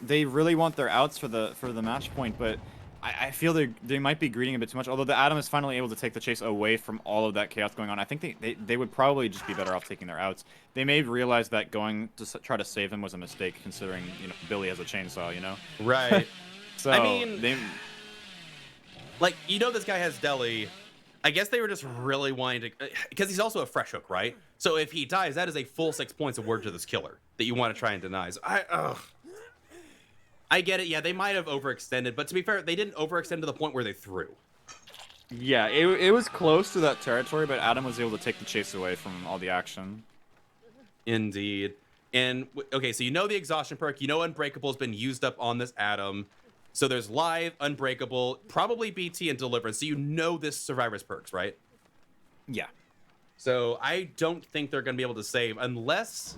they really want their outs for the match point, but I feel they might be greeting a bit too much. Although the Atom is finally able to take the chase away from all of that chaos going on, I think they would probably just be better off taking their outs. They may realize that going to try to save him was a mistake, considering Billy has a chainsaw. Right. So I mean, they. Like, this guy has Deli. I guess they were just really wanting to, because he's also a fresh hook, right? So if he dies, that is a full 6 points of word to this killer that you want to try and deny. So I get it. Yeah, they might have overextended, but to be fair, they didn't overextend to the point where they threw. Yeah, it was close to that territory, but Adam was able to take the chase away from all the action. Indeed. And, okay, so the exhaustion perk. Unbreakable has been used up on this Adam. So there's live, unbreakable, probably BT, and deliverance. So this survivor's perks, right? Yeah. So I don't think they're going to be able to save unless...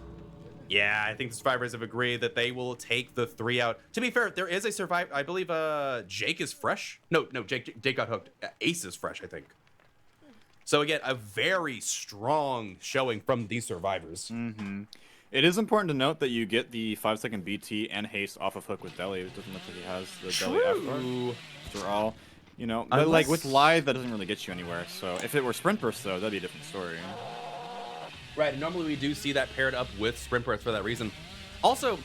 Yeah, I think the survivors have agreed that they will take the 3 out. To be fair, there is a survivor. I believe Jake is fresh. No, Jake got hooked. Ace is fresh, I think. So again, a very strong showing from these survivors. Mm-hmm. It is important to note that you get the 5-second BT and haste off of hook with Deli. It doesn't look like he has the Deli after. After all, but like with live, that doesn't really get you anywhere. So if it were sprint burst, though, that'd be a different story. Right, and normally we do see that paired up with sprint burst for that reason. Also,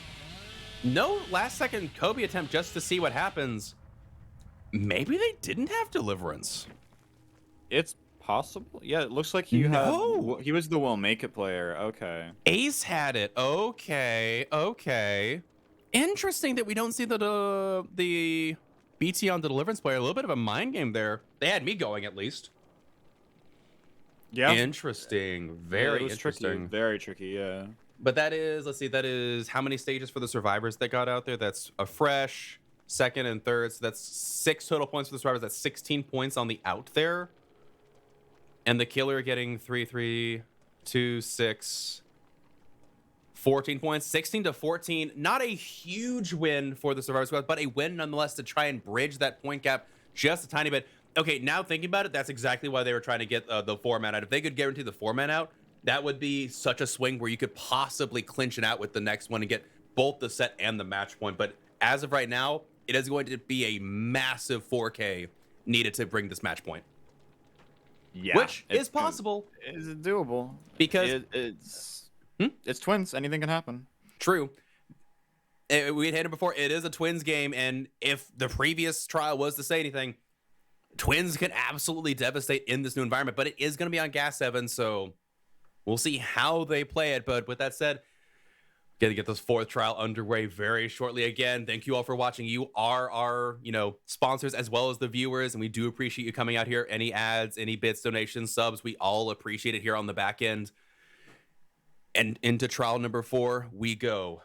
no last-second Kobe attempt just to see what happens. Maybe they didn't have deliverance. It's possible. Yeah, it looks like he was the will make it player. Okay. Ace had it. Okay. Interesting that we don't see the BT on the deliverance player. A little bit of a mind game there. They had me going at least. Yeah. Interesting. Very interesting. Tricky. Very tricky, yeah. But that is how many stages for the survivors that got out there? That's a fresh, second, and third. So that's 6 total points for the survivors. That's 16 points on the out there. And the killer getting 3, 3, 2, 6, 14 points. 16 to 14. Not a huge win for the survivor squad, but a win nonetheless to try and bridge that point gap just a tiny bit. Okay, now thinking about it, that's exactly why they were trying to get the 4-man out. If they could guarantee the 4-man out, that would be such a swing where you could possibly clinch it out with the next one and get both the set and the match point. But as of right now, it is going to be a massive 4K needed to bring this match point. Yeah, which is possible. Is it doable? Because it's twins. Anything can happen. True. We had hit it before. It is a twins game, and if the previous trial was to say anything, twins can absolutely devastate in this new environment. But it is going to be on Gas 7, so we'll see how they play it. But with that said, gonna get this 4th trial underway very shortly. Again, thank you all for watching. You are our, sponsors as well as the viewers, and we do appreciate you coming out here. Any ads, any bits, donations, subs, we all appreciate it here on the back end. And into trial number 4 we go.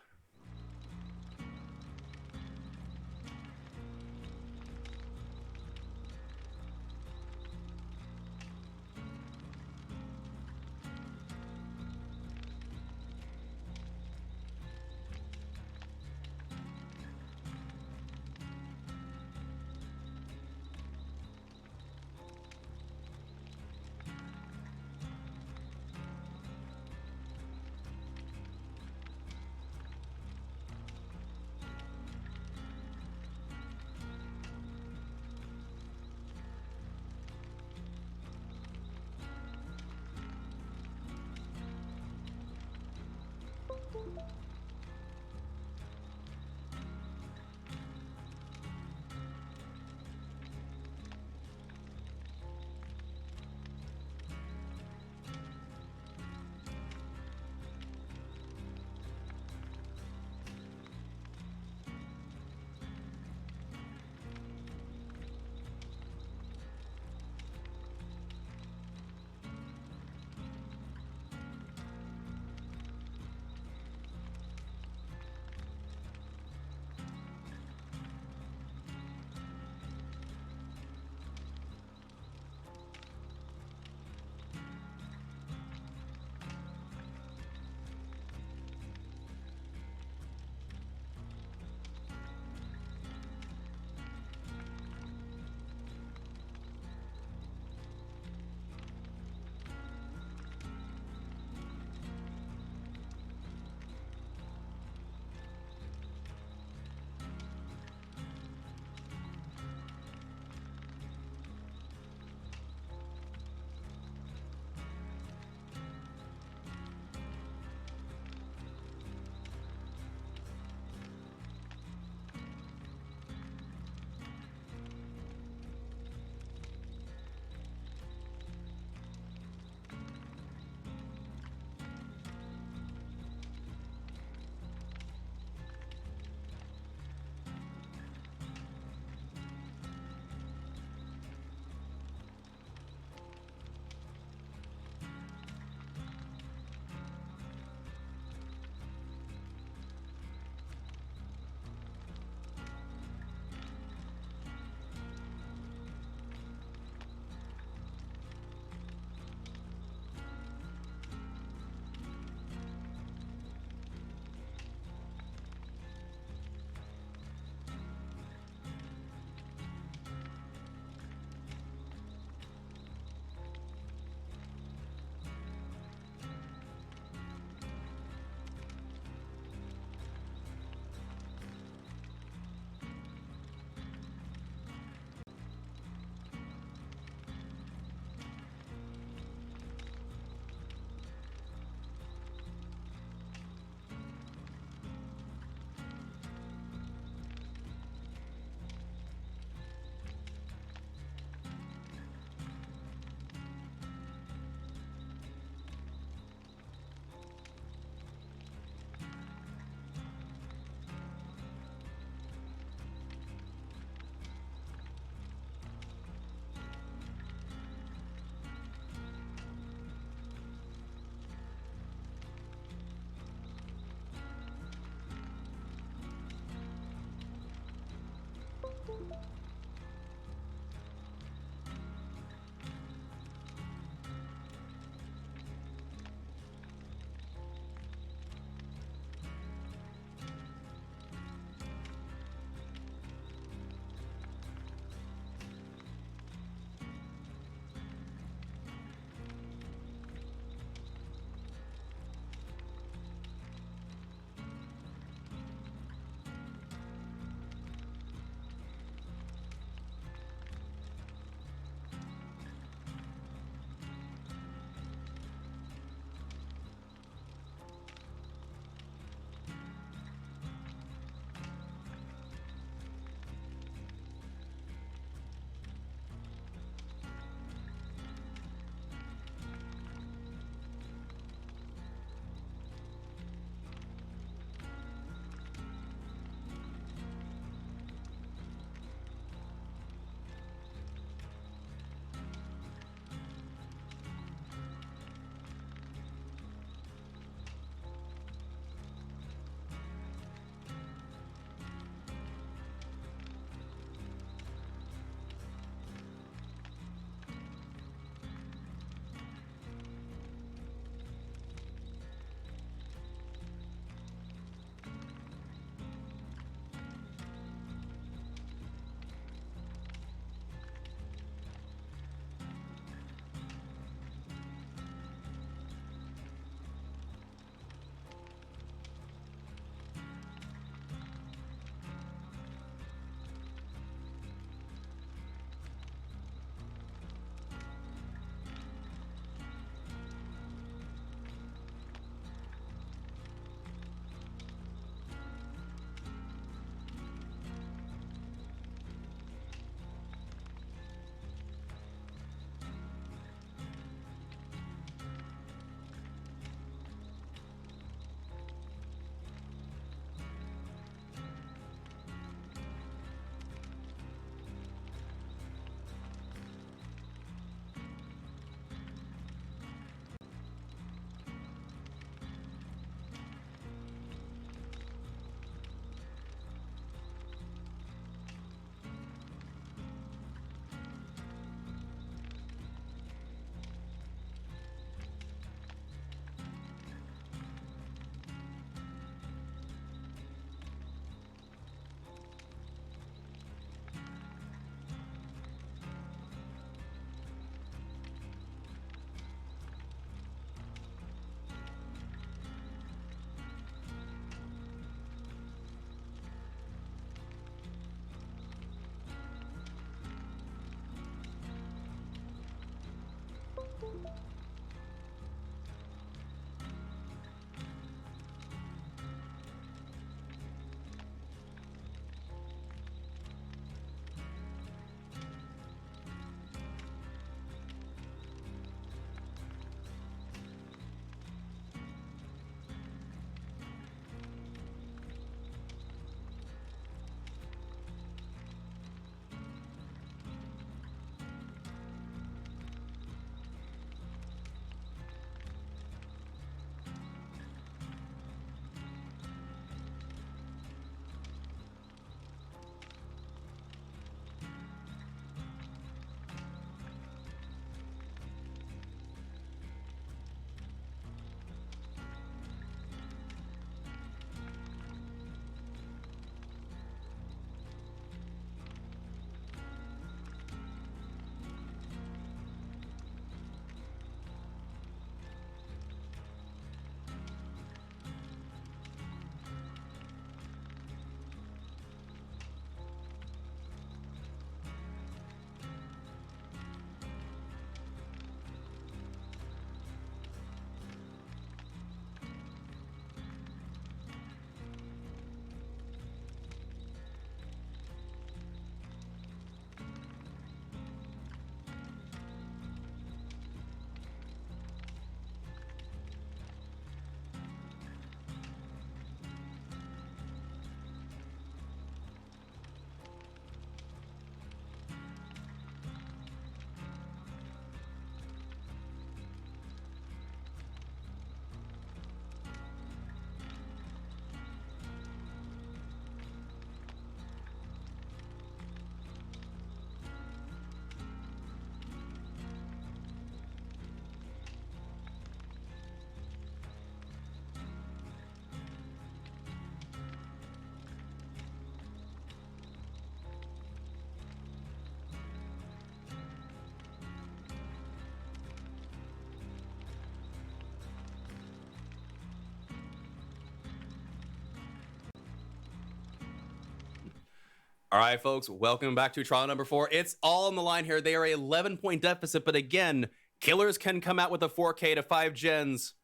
All right, folks, welcome back to trial number 4. It's all on the line here. They are a 11-point deficit, but again, killers can come out with a 4K to 5 gens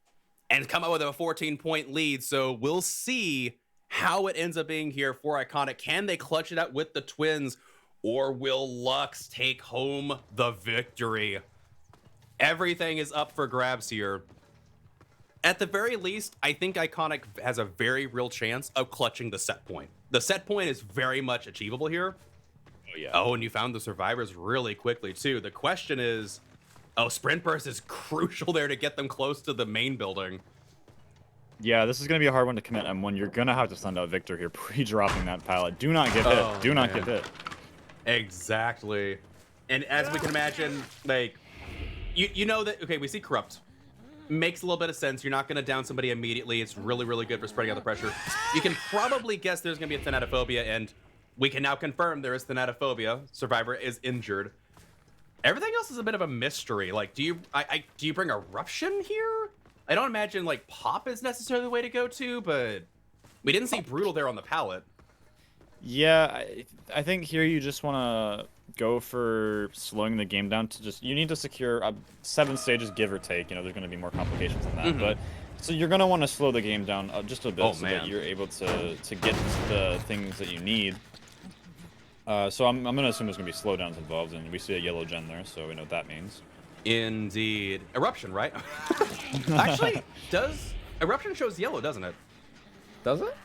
and come out with a 14-point lead. So we'll see how it ends up being here for Iconic. Can they clutch it out with the twins, or will Lux take home the victory? Everything is up for grabs here. At the very least, I think Iconic has a very real chance of clutching the set point. The set point is very much achievable here. Oh, yeah. Oh, and you found the survivors really quickly, too. The question is, sprint burst is crucial there to get them close to the main building. Yeah, this is going to be a hard one to commit M1. You're going to have to send out Victor here pre-dropping that pallet. Do not get hit. Do not get hit. Exactly. And as we can imagine, like, you know that, okay, we see Corrupt. Makes a little bit of sense. You're not going to down somebody immediately. It's really, really good for spreading out the pressure. You can probably guess there's going to be a thanatophobia, and we can now confirm there is thanatophobia. Survivor is injured. Everything else is a bit of a mystery. Like, do you bring Eruption here? I don't imagine, like, Pop is necessarily the way to go to, but we didn't see Brutal there on the pallet. Yeah, I think here you just want to go for slowing the game down to just, you need to secure 7 stages, give or take. You know, there's going to be more complications than that, but so you're going to want to slow the game down just a bit that you're able to get the things that you need. So I'm going to assume there's going to be slowdowns involved, and we see a yellow gen there, so we know what that means. Indeed. Eruption, right? Actually, Eruption shows yellow, doesn't it? Does it?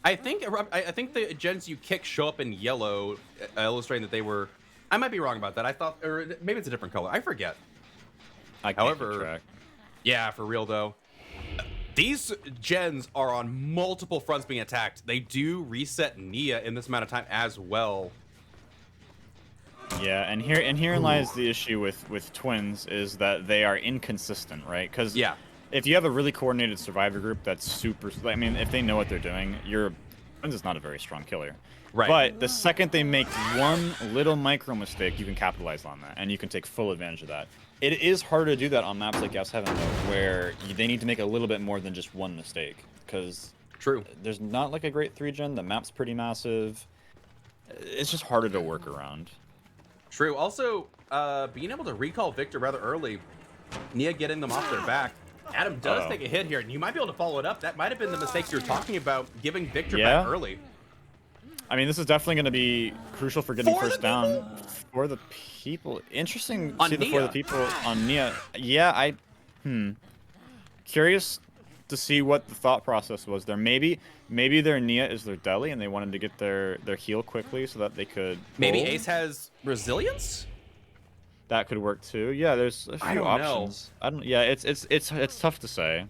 I think the gens you kick show up in yellow, illustrating that they were. I might be wrong about that. I thought, or maybe it's a different color. I forget. However, keep track. Yeah, for real though, these gens are on multiple fronts being attacked. They do reset Nia in this amount of time as well. Yeah, and herein lies the issue with twins, is that they are inconsistent, right? Because if you have a really coordinated survivor group that's super, I mean, if they know what they're doing, twins is not a very strong killer. Right. But the second they make one little micro mistake, you can capitalize on that, and you can take full advantage of that. It is hard to do that on maps like S7, though, where they need to make a little bit more than just one mistake, because there's not like a great 3-gen. The map's pretty massive. It's just harder to work around. True. Also, being able to recall Victor rather early, Nia getting them off their back. Adam does take a hit here, and you might be able to follow it up. That might have been the mistake you're talking about, giving Victor back early. I mean, this is definitely going to be crucial for getting first down for the people. Interesting to see the for the people on Nia. Yeah, curious to see what the thought process was there. Maybe their Nia is their deli, and they wanted to get their heal quickly so that they could. Maybe Ace has resilience. That could work too. Yeah, there's a few options. Yeah, it's tough to say.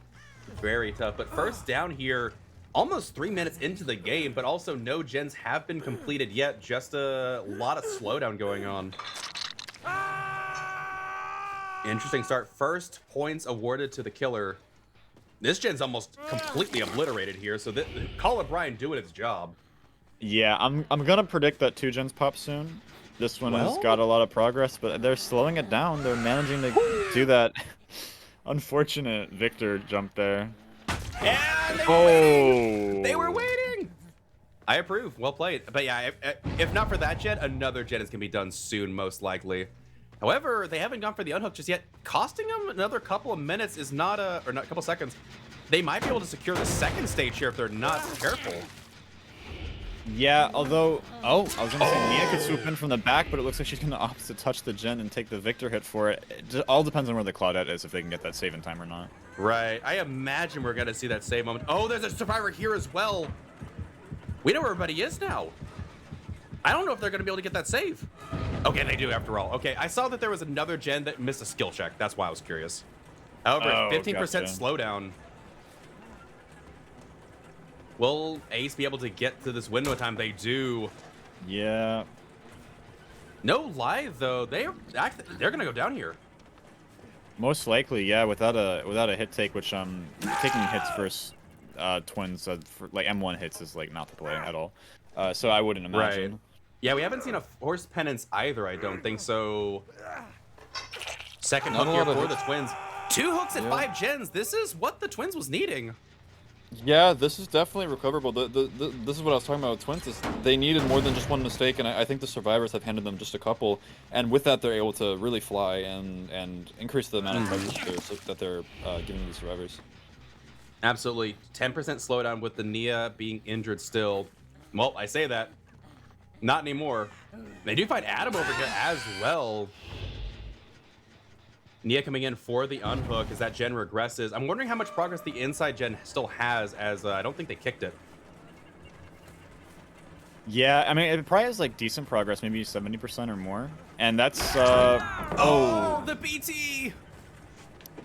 Very tough. But first down here, almost 3 minutes into the game, but also no gens have been completed yet. Just a lot of slowdown going on. Interesting start. First points awarded to the killer. This gen's almost completely obliterated here, so Call of Brian doing its job. Yeah, I'm gonna predict that 2 gens pop soon. This one has got a lot of progress, but they're slowing it down. They're managing to do that unfortunate Victor jump there. Yeah, they were waiting. I approve. Well played. But yeah, if not for that gen, another gen is gonna be done soon, most likely. However, they haven't gone for the unhook just yet. Costing them another couple of minutes is not or not a couple seconds. They might be able to secure the second stage here if they're not careful. Yeah, although, I was gonna say Nia could swoop in from the back, but it looks like she's gonna opt to touch the gen and take the Victor hit for it. It all depends on where the Claudette is, if they can get that save in time or not. Right. I imagine we're gonna see that save moment. Oh, there's a survivor here as well. We know where everybody is now. I don't know if they're gonna be able to get that save. Okay, they do after all. Okay, I saw that there was another gen that missed a skill check. That's why I was curious. However, 15% slowdown. Will Ace be able to get to this window of time? They do. Yeah. No lie, though. They're gonna go down here. Most likely, yeah. Without a hit take, which taking hits versus twins for like M1 hits is like not the play at all. So I wouldn't imagine. Right. Yeah, we haven't seen a force penance either. I don't think so. Second hook here for the twins. 2 hooks at 5 gens. This is what the twins was needing. Yeah, this is definitely recoverable. This is what I was talking about with Twins. Is they needed more than just one mistake, and I think the survivors have handed them just a couple. And with that, they're able to really fly and increase the amount of touches that they're giving these survivors. Absolutely. 10% slowdown with the Nia being injured still. Well, I say that. Not anymore. They do find Adam over here as well. Nia coming in for the unhook as that gen regresses. I'm wondering how much progress the inside gen still has, as I don't think they kicked it. Yeah, I mean, it probably has like decent progress, maybe 70% or more. And that's oh, the BT!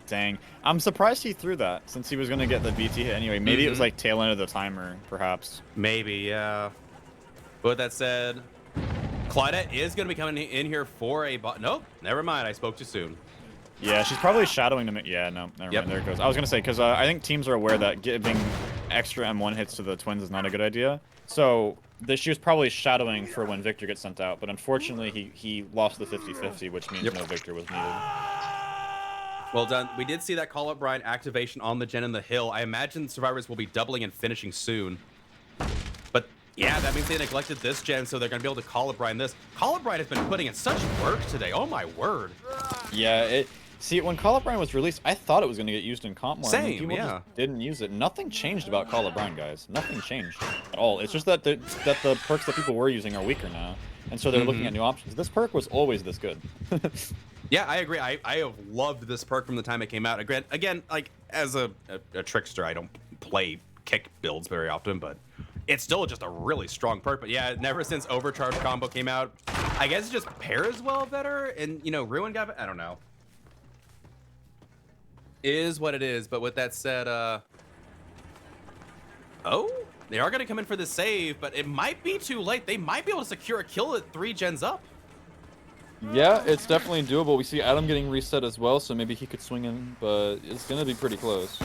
Dang. I'm surprised he threw that, since he was going to get the BT hit anyway. Maybe it was like tail end of the timer, perhaps. Maybe, yeah. But with that said, Claudette is going to be coming in here for a bot. Nope, never mind. I spoke too soon. Yeah, she's probably shadowing them. Yeah, no, never mind. There it goes. I was going to say, because I think teams are aware that giving extra M1 hits to the Twins is not a good idea. So she was probably shadowing for when Victor gets sent out. But unfortunately, he lost the 50-50, which means no Victor was needed. Well done. We did see that Call Up Brian activation on the gen in the hill. I imagine survivors will be doubling and finishing soon. But yeah, that means they neglected this gen, so they're going to be able to Call Up Brian this. Call Up Brian has been putting in such work today. Oh my word. Yeah, see, when Call of Brian was released, I thought it was going to get used in comp more. Same, people yeah. just didn't use it. Nothing changed about Call of Brian, guys. Nothing changed at all. It's just that the perks that people were using are weaker now, and so they're looking at new options. This perk was always this good. Yeah, I agree. I have loved this perk from the time it came out. Again, like, as a trickster, I don't play kick builds very often, but it's still just a really strong perk. But yeah, never since Overcharge combo came out, I guess it just pairs well better, and, you know, Ruin got, I don't know. Is what it is. But with that said, oh, they are going to come in for the save, but it might be too late. They might be able to secure a kill at 3 gens up. Yeah, it's definitely doable. We see Adam getting reset as well, so maybe he could swing in, but it's going to be pretty close.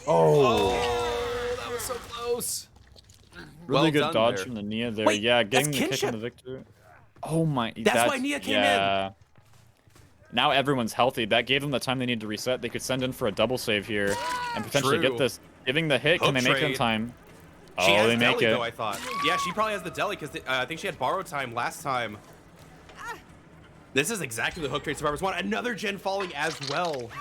Oh, that was so close. Really good dodge there from the Nia there. Wait, yeah, getting that's the kick kinship. on the Victor. Oh my. That's why Nia came in. Now everyone's healthy. That gave them the time they need to reset. They could send in for a double save here and potentially True. get this. Giving the hit, can they make it in time? She has they make deli, it. though, I thought. Yeah, she probably has the deli because I think she had borrowed time last time. This is exactly the hook trade survivors want. Another gen falling as well.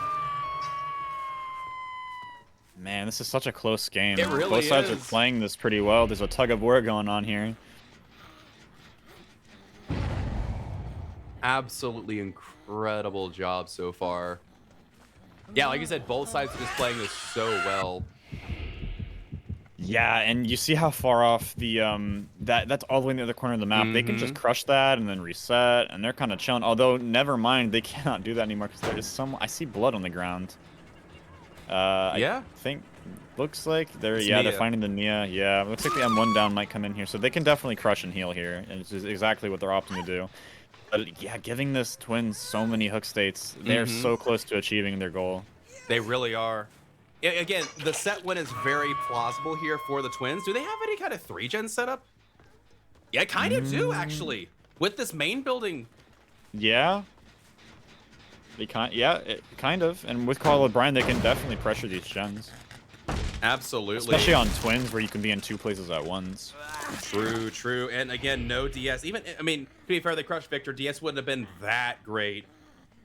Man, this is such a close game. It really Both sides are is. playing this pretty well. There's a tug of war going on here. Absolutely incredible job so far. Yeah, like you said, both sides are just playing this so well. Yeah, and you see how far off the that's all the way in the other corner of the map. They can just crush that and then reset, and they're kind of chilling. Although, never mind, they cannot do that anymore because there is some. I see blood on the ground. Yeah. I think looks like they're It's they're Nia. finding the Nia. Yeah, looks like the M1 down might come in here, so they can definitely crush and heal here, and it's exactly what they're opting to do. But yeah, giving this Twins so many hook states, they're so close to achieving their goal. They really are. Again, the set win is very plausible here for the Twins. Do they have any kind of 3-gen setup? Yeah, kind of do, actually. With this main building. Yeah. They kind of. And with Carl O'Brien, they can definitely pressure these gens. Absolutely. Especially on Twins, where you can be in 2 places at once. True, true. And again, no DS. Even, I mean, to be fair, they crushed Victor. DS wouldn't have been that great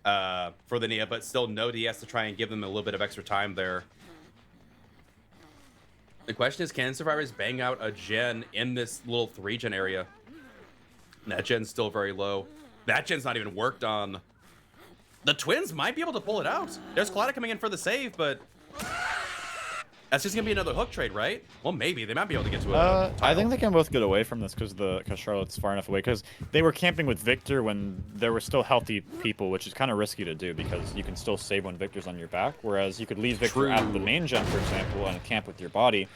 for the Nia, but still no DS to try and give them a little bit of extra time there. The question is, can survivors bang out a gen in this little 3-gen area? That gen's still very low. That gen's not even worked on. The Twins might be able to pull it out. There's Claudia coming in for the save, but that's just gonna be another hook trade, right? Well, maybe they might be able to get to it. I think they can both get away from this because Charlotte's far enough away. Because they were camping with Victor when there were still healthy people, which is kind of risky to do because you can still save when Victor's on your back. Whereas you could leave Victor at the main gen, for example, and camp with your body.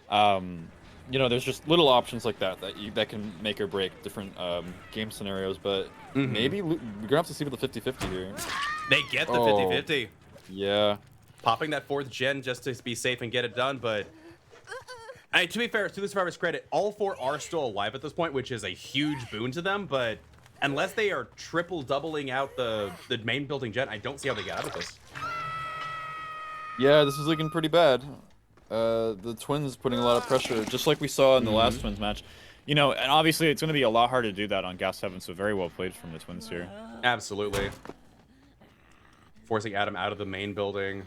You know, there's just little options like that that can make or break different game scenarios. But maybe we're gonna have to see with the 50-50 here. They get the 50-50. Yeah. Popping that 4th gen just to be safe and get it done, but to be fair, to the survivors' credit, all 4 are still alive at this point, which is a huge boon to them, but unless they are triple doubling out the main building gen, I don't see how they get out of this. Yeah, this is looking pretty bad. The Twins putting a lot of pressure, just like we saw in the last Twins match. You know, and obviously it's going to be a lot harder to do that on Gas 7, so very well played from the Twins here. Absolutely. Forcing Adam out of the main building.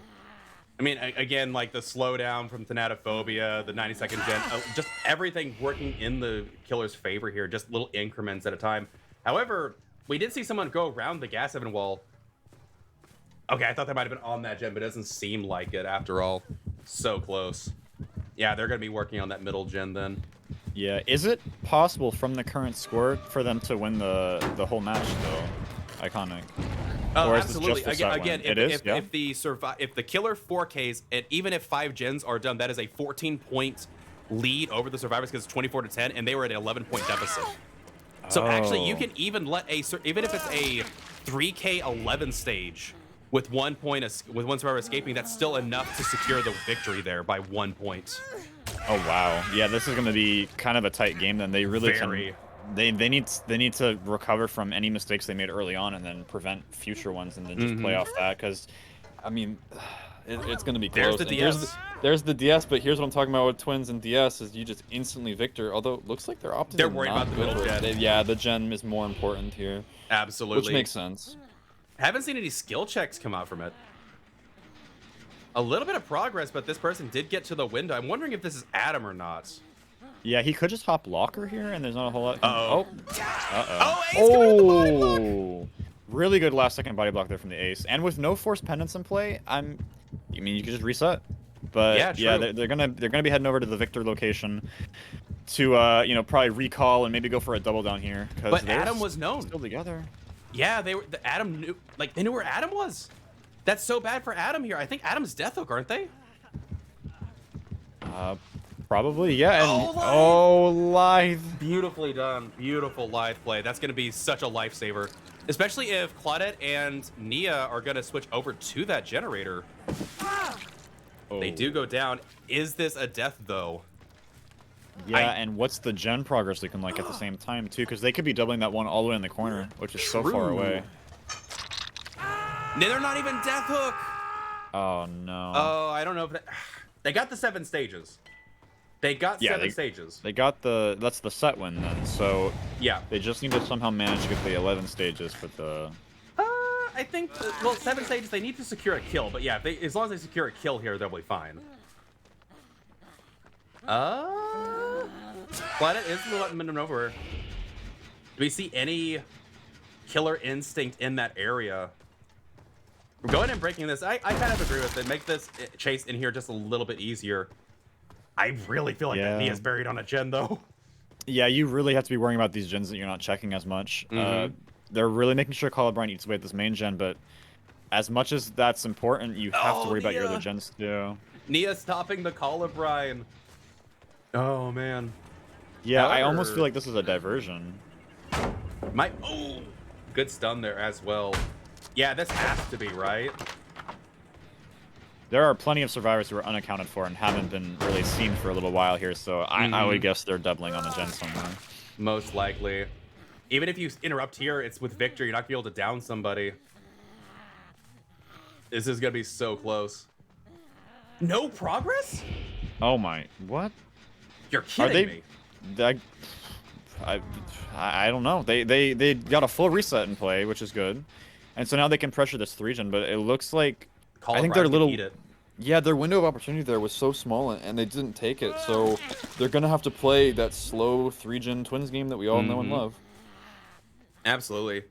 I mean, again, like the slowdown from Thanatophobia, the 90-second gen, just everything working in the killer's favor here, just little increments at a time. However, we did see someone go around the Gas 7 wall. Okay, I thought that might have been on that gen, but it doesn't seem like it after all. So close. Yeah, they're going to be working on that middle gen then. Yeah, is it possible from the current score for them to win the whole match though? Iconic. Oh, Or is this absolutely. just the set Again, win? if the killer 4Ks, and even if 5 gens are done, that is a 14-point lead over the survivors because it's 24-10, and they were at an 11-point deficit. So actually, you can even let even if it's a 3K11 stage with 1 point with one survivor escaping, that's still enough to secure the victory there by 1 point. Oh wow. Yeah, this is going to be kind of a tight game. Then they really Very. They need to recover from any mistakes they made early on and then prevent future ones and then just play off that because, I mean, it's going to be There's close. the And DS. there's the DS, but here's what I'm talking about with Twins and DS is you just instantly victor. Although it looks like they're opting. They're to worried not about the go middle for it. gen. Yeah, the gen is more important here, Absolutely. which makes sense. Haven't seen any skill checks come out from it. A little bit of progress, but this person did get to the window. I'm wondering if this is Adam or not. yeah, he could just hop locker here and there's not a whole lot. Uh-oh. Uh-oh. Ace coming with the body block! Oh, really good last second body block there from the Ace, and with no forced pendants in play, I mean you could just reset. But Yeah, yeah, true. they're gonna be heading over to the Victor location to you know, probably recall and maybe go for a double down here. But Adam was known. still together. Yeah, Adam knew, like they knew where Adam was. That's so bad for Adam here. I think Adam's Death Hook, aren't they? Probably, yeah. And, Oh, live! oh, live. Beautifully done. Beautiful live play. That's going to be such a lifesaver. Especially if Claudette and Nia are going to switch over to that generator. They do go down. Is this a death, though? Yeah, and what's the gen progress looking like at the same time, too? Because they could be doubling that one all the way in the corner, which is so far True. away. No, they're not even Death Hook. Oh, no. Oh, I don't know if they got the 7 stages. They got Yeah, 7 stages. They got that's the set win then, so Yeah. they just need to somehow manage to get the 11 stages for the... I think, well, 7 stages, they need to secure a kill. But yeah, as long as they secure a kill here, they'll be fine. Claudette is letting over. Do we see any killer instinct in that area? We're going and breaking this. I kind of agree with it. Make this chase in here just a little bit easier. I really feel like that Nia's buried on a gen, though. Yeah, you really have to be worrying about these gens that you're not checking as much. They're really making sure Colubrine eats away at this main gen, but as much as that's important, you have to worry about your other gens too. Nia stopping the Colubrine. Oh, man. Yeah, I almost However- feel like this is a diversion. Oh, good stun there as well. Yeah, this has to be, right? There are plenty of survivors who are unaccounted for and haven't been really seen for a little while here, so I would guess they're doubling on a gen somewhere. Most likely. Even if you interrupt here, it's with Victor. You're not going to be able to down somebody. This is going to be so close. No progress? Oh my, what? You're kidding me. I don't know. They got a full reset in play, which is good. And so now they can pressure this 3-gen, but it looks like I think their little Yeah, their window of opportunity there was so small, and they didn't take it. So they're gonna have to play that slow 3-gen Twins game that we all know and love. Absolutely.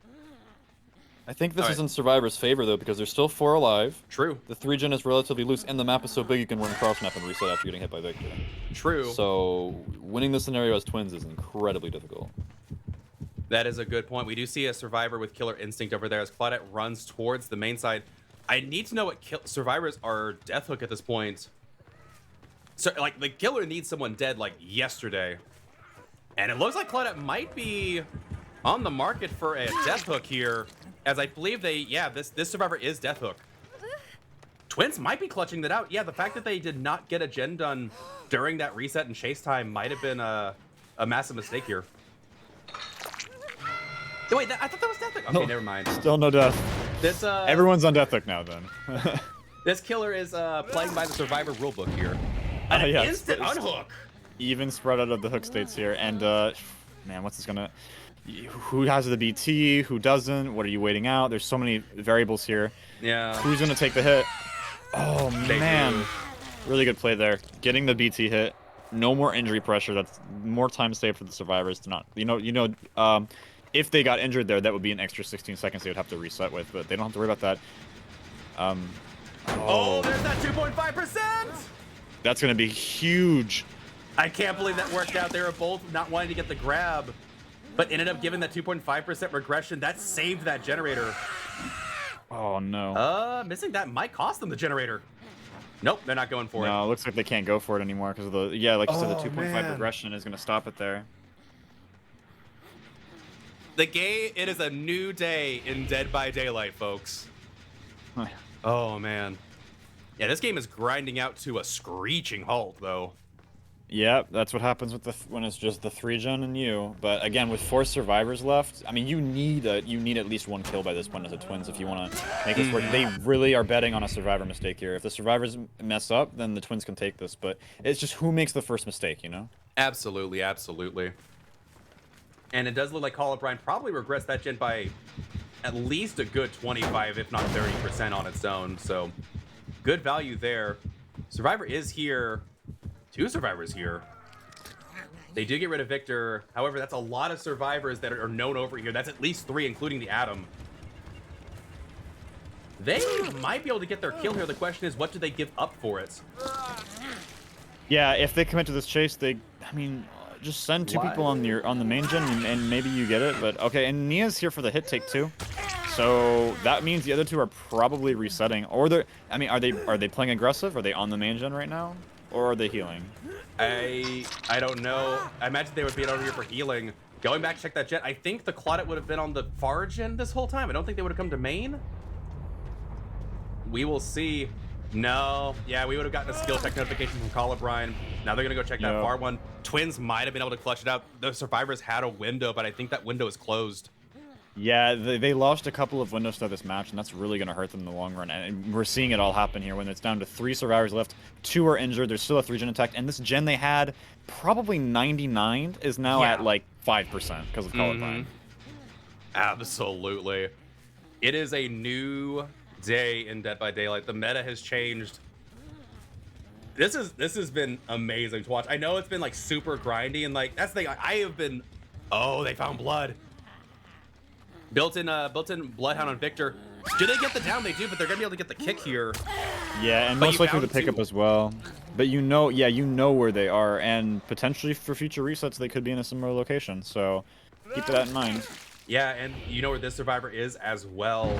I think this is in Survivor's favor though, because there's still 4 alive. True. The 3-gen is relatively loose, and the map is so big you can run cross map and reset after getting hit by Victor. True. So winning this scenario as Twins is incredibly difficult. That is a good point. We do see a survivor with killer instinct over there as Claudette runs towards the main side. I need to know what survivors are Death Hook at this point. So, like, the killer needs someone dead, like, yesterday. And it looks like Claudette might be on the market for a Death Hook here, as I believe this survivor is Death Hook. Twins might be clutching that out. Yeah, the fact that they did not get a gen done during that reset and chase time might have been a massive mistake here. Wait, I thought that was Death Hook. Okay, never mind. Still no death. This Everyone's on Death Hook now then. This killer is playing by the Survivor rulebook here. Oh, An yeah, instant it's- unhook. Even spread out of the hook states here, and man, what's this gonna? Who has the BT? Who doesn't? What are you waiting out? There's so many variables here. Yeah. Who's gonna take the hit? Oh They man, do. really good play there. Getting the BT hit. No more injury pressure. That's more time saved for the survivors to not. If they got injured there, that would be an extra 16 seconds they would have to reset with, but they don't have to worry about that. Oh, there's that 2.5%. That's gonna be huge. I can't believe that worked out. They were both not wanting to get the grab, but ended up giving that 2.5% regression. That saved that generator. Oh no. Missing that might cost them the generator. Nope, they're not going for it. No, it looks like they can't go for it anymore because of the like you said, the Oh, 2.5 man. regression is gonna stop it there. The game, it is a new day in Dead by Daylight, folks. Oh man. Yeah, this game is grinding out to a screeching halt, though. Yeah, that's what happens with when it's just the 3-gen and you. But again, with 4 survivors left, I mean, you need at least 1 kill by this point as a Twins if you want to make this work. They really are betting on a survivor mistake here. If the survivors mess up, then the Twins can take this. But it's just who makes the first mistake, you know? Absolutely, absolutely. And it does look like Call of Brian probably regrets that gen by at least a good 25, if not 30% on its own. So good value there. Survivor is here. 2 survivors here. They do get rid of Victor. However, that's a lot of survivors that are known over here. That's at least 3, including the Atom. They might be able to get their kill here. The question is, what do they give up for it? Yeah, if they commit to this chase, just send 2 people on the main gen and maybe you get it. But okay, and Nia's here for the hit take too. So that means the other 2 are probably resetting. Or are they playing aggressive? Are they on the main gen right now? Or are they healing? I don't know. I imagine they would be over here for healing. Going back to check that jet, I think the Claudette would have been on the far gen this whole time. I don't think they would have come to main. We will see. No. Yeah, we would have gotten a skill check notification from Call of Brian. Now they're going to go check that No. far one. Twins might have been able to clutch it out. The survivors had a window, but I think that window is closed. Yeah, they lost a couple of windows to this match, and that's really going to hurt them in the long run. And we're seeing it all happen here when it's down to 3 survivors left. 2 are injured. There's still a 3-gen attack, and this gen they had probably 99 is now at like 5% because of Call of Brian. Absolutely. It is a new day in Dead by Daylight. The meta has changed. This has been amazing to watch. I know it's been like super grindy and like that's the thing. I have been. Oh, they found blood. Built-in Bloodhound on Victor. Do they get the down? They do, but they're gonna be able to get the kick here. Yeah, and But most you likely the found pickup 2. as well. But you know where they are, and potentially for future resets they could be in a similar location. So keep that in mind. Yeah, and you know where this survivor is as well.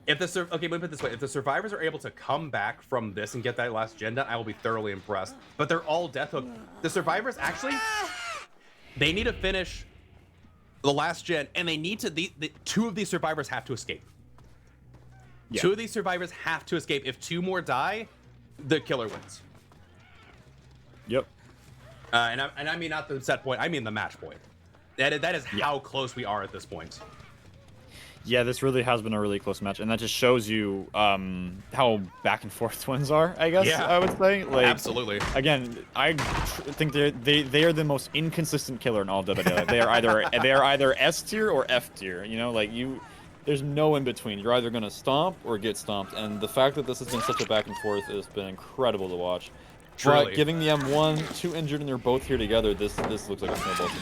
If the okay, let me put it this way: if the survivors are able to come back from this and get that last gen done, I will be thoroughly impressed. But they're all death hook. The survivors actually, they need to finish the last gen, and they need to. The 2 of these survivors have to escape. Yeah. 2 of these survivors have to escape. If 2 more die, the killer wins. Yep. And I mean not the set point. I mean the match point. That is how close we are at this point. Yeah, this really has been a really close match, and that just shows you how back and forth Twins are, I guess. Yeah. I would say. Like, Absolutely. Again, I think they are the most inconsistent killer in all of Dead by Daylight. They are either S tier or F tier. You know, like there's no in between. You're either gonna stomp or get stomped, and the fact that this has been such a back and forth has been incredible to watch. Truly. But giving the M1 2 injured and they're both here together, this looks like a snowball to me.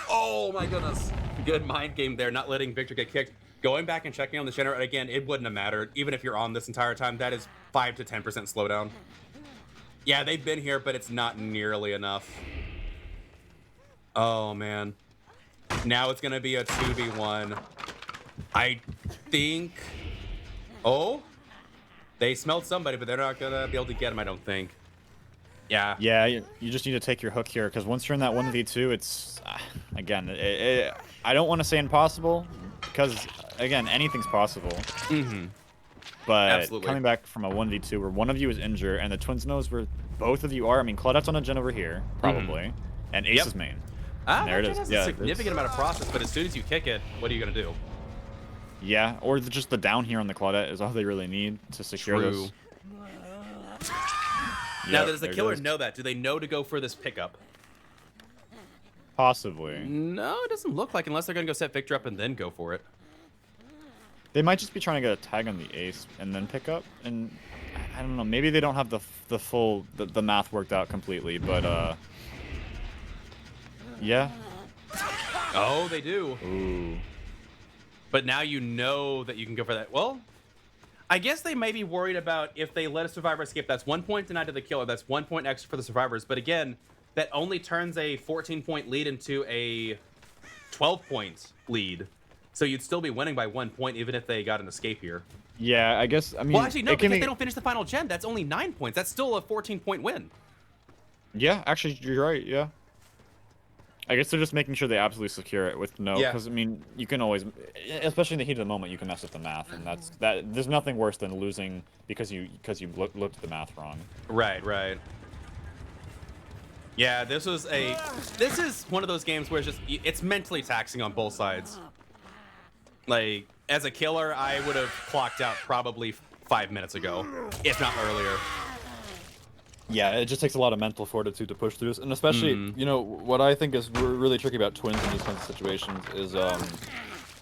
Oh my goodness. Good mind game there, not letting Victor get kicked. Going back and checking on the generator again, it wouldn't have mattered. Even if you're on this entire time, that is 5 to 10% slowdown. Yeah, they've been here, but it's not nearly enough. Oh man. Now it's gonna be a 2v1. I think. Oh, they smelled somebody, but they're not gonna be able to get him, I don't think. Yeah. Yeah, you just need to take your hook here, because once you're in that 1v2, it's again, I don't want to say impossible, because again, anything's possible. But Absolutely. coming back from a 1v2 where one of you is injured and the Twins knows where both of you are. I mean, Claudette's on a gen over here, probably, and Ace is main. Ah, There it that is. has Yeah, a significant amount of process, but as soon as you kick it, what are you gonna do? Yeah, or just the down here on the Claudette is all they really need to secure True. this. Now, Yep, does the there it killer is. know that? Do they know to go for this pickup? Possibly. No, it doesn't look like, unless they're going to go set Victor up and then go for it. They might just be trying to get a tag on the ace and then pick up. And I don't know. Maybe they don't have the full the math worked out completely. But yeah. Oh, they do. Ooh. But now you know that you can go for that. Well, I guess they may be worried about if they let a survivor escape. That's 1 point denied to the killer. That's 1 point extra for the survivors. But again, that only turns a 14-point lead into a 12-point lead. So you'd still be winning by 1 point even if they got an escape here. Yeah, I guess. I mean, Well, actually, no, it can because be... they don't finish the final gen. That's only 9 points. That's still a 14-point win. Yeah, actually, you're right. Yeah. I guess they're just making sure they absolutely secure it with no, Yeah. because I mean, you can always, especially in the heat of the moment, you can mess with the math, and that. There's nothing worse than losing because you looked at the math wrong. Right, right. Yeah, this is one of those games where it's mentally taxing on both sides. Like, as a killer, I would have clocked out probably 5 minutes ago, if not earlier. Yeah, it just takes a lot of mental fortitude to push through this, and especially, you know, what I think is really tricky about twins in these kinds of situations is,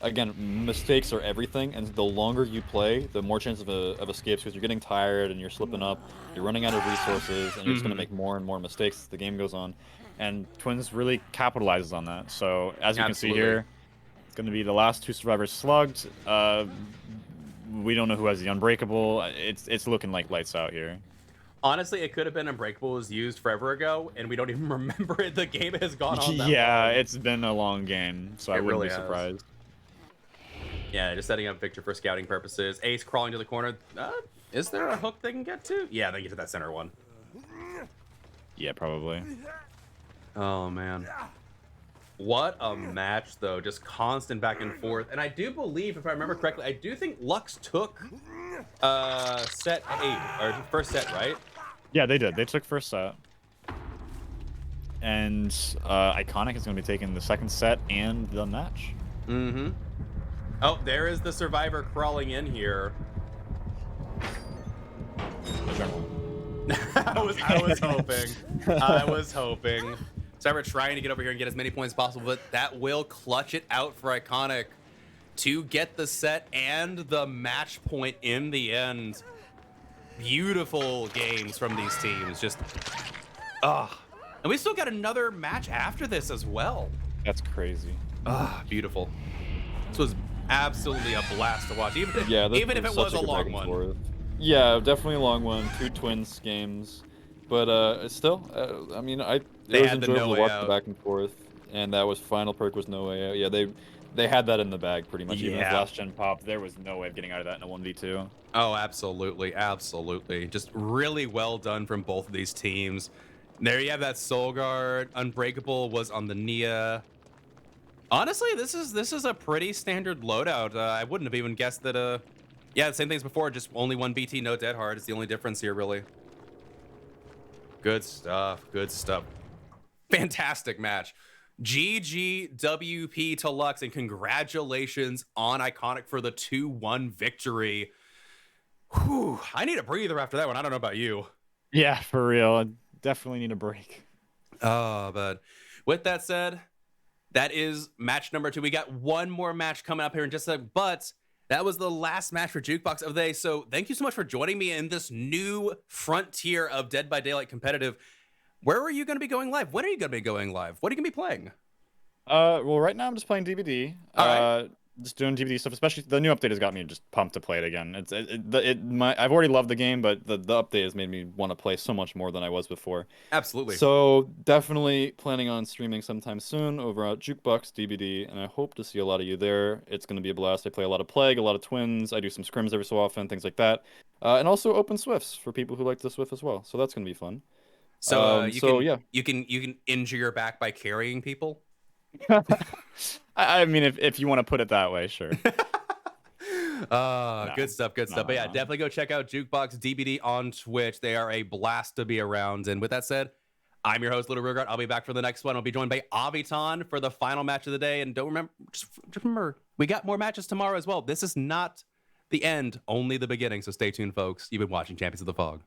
again, mistakes are everything, and the longer you play, the more chance of escapes, because you're getting tired and you're slipping up, you're running out of resources, and you're just going to make more and more mistakes as the game goes on. And Twins really capitalizes on that. So as you can see Absolutely. here, it's going to be the last two survivors slugged. We don't know who has the unbreakable. It's looking like lights out here. Honestly, it could have been Unbreakable was used forever ago, and we don't even remember it. The game has gone on that Yeah, long. it's been a long game, so I It wouldn't really be has. surprised. Yeah, just setting up Victor for scouting purposes. Ace crawling to the corner. Is there a hook they can get to? Yeah, they can get to that center one. Yeah, probably. Oh, man. What a match, though. Just constant back and forth. And I do believe, if I remember correctly, I do think Lux took set 8, or first set, right? Yeah, they did. They took first set. And Iconic is going to be taking the second set and the match. Mm-hmm. Oh, there is the survivor crawling in here. I was hoping. I was hoping. Survivor trying to get over here and get as many points as possible, but that will clutch it out for Iconic to get the set and the match point in the end. Beautiful games from these teams. Just, and we still got another match after this as well. That's crazy. Beautiful. This was absolutely a blast to watch, even if, Yeah, this even if it such was a good long back and one. forth. Yeah, definitely a long one. 2 twins games, but still, I mean, it They was had the enjoyable no to way watch out. the back and forth, and that was final perk was no way out. Yeah, they had that in the bag pretty much. Even Yeah. if Last gen pop, there was no way of getting out of that in a 1v2. Oh, absolutely, absolutely. Just really well done from both of these teams. There you have that Soul Guard. Unbreakable was on the Nia. Honestly, this is a pretty standard loadout. I wouldn't have even guessed that. Yeah, same things before. Just only one BT, no Dead Hard. Is the only difference here, really. Good stuff. Good stuff. Fantastic match. GGWP to Lux, and congratulations on Iconic for the 2-1 victory. Whew, I need a breather after that one. I don't know about you. Yeah, for real. I definitely need a break. But with that said, that is match number 2. We got one more match coming up here in just a sec, but that was the last match for Jukebox of the day. So thank you so much for joining me in this new frontier of Dead by Daylight competitive. Where are you going to be going live? When are you going to be going live? What are you going to be playing? Well, right now I'm just playing DVD. All right. Just doing DVD stuff. Especially the new update has got me just pumped to play it again. I've already loved the game, but the update has made me want to play so much more than I was before. Absolutely. So definitely planning on streaming sometime soon over at Jukebox DVD, and I hope to see a lot of you there. It's going to be a blast. I play a lot of Plague, a lot of Twins. I do some scrims every so often, things like that, and also open Swifts for people who like to Swift as well. So that's going to be fun. So yeah. you can injure your back by carrying people. I mean, if you want to put it that way, sure. Good stuff, good stuff. But yeah, No. definitely go check out Jukebox DBD on Twitch. They are a blast to be around. And with that said, I'm your host, LittleRugaard. I'll be back for the next one. I'll be joined by Aviton for the final match of the day. And don't remember, just remember, We got more matches tomorrow as well. This is not the end, only the beginning. So stay tuned, folks. You've been watching Champions of the Fog.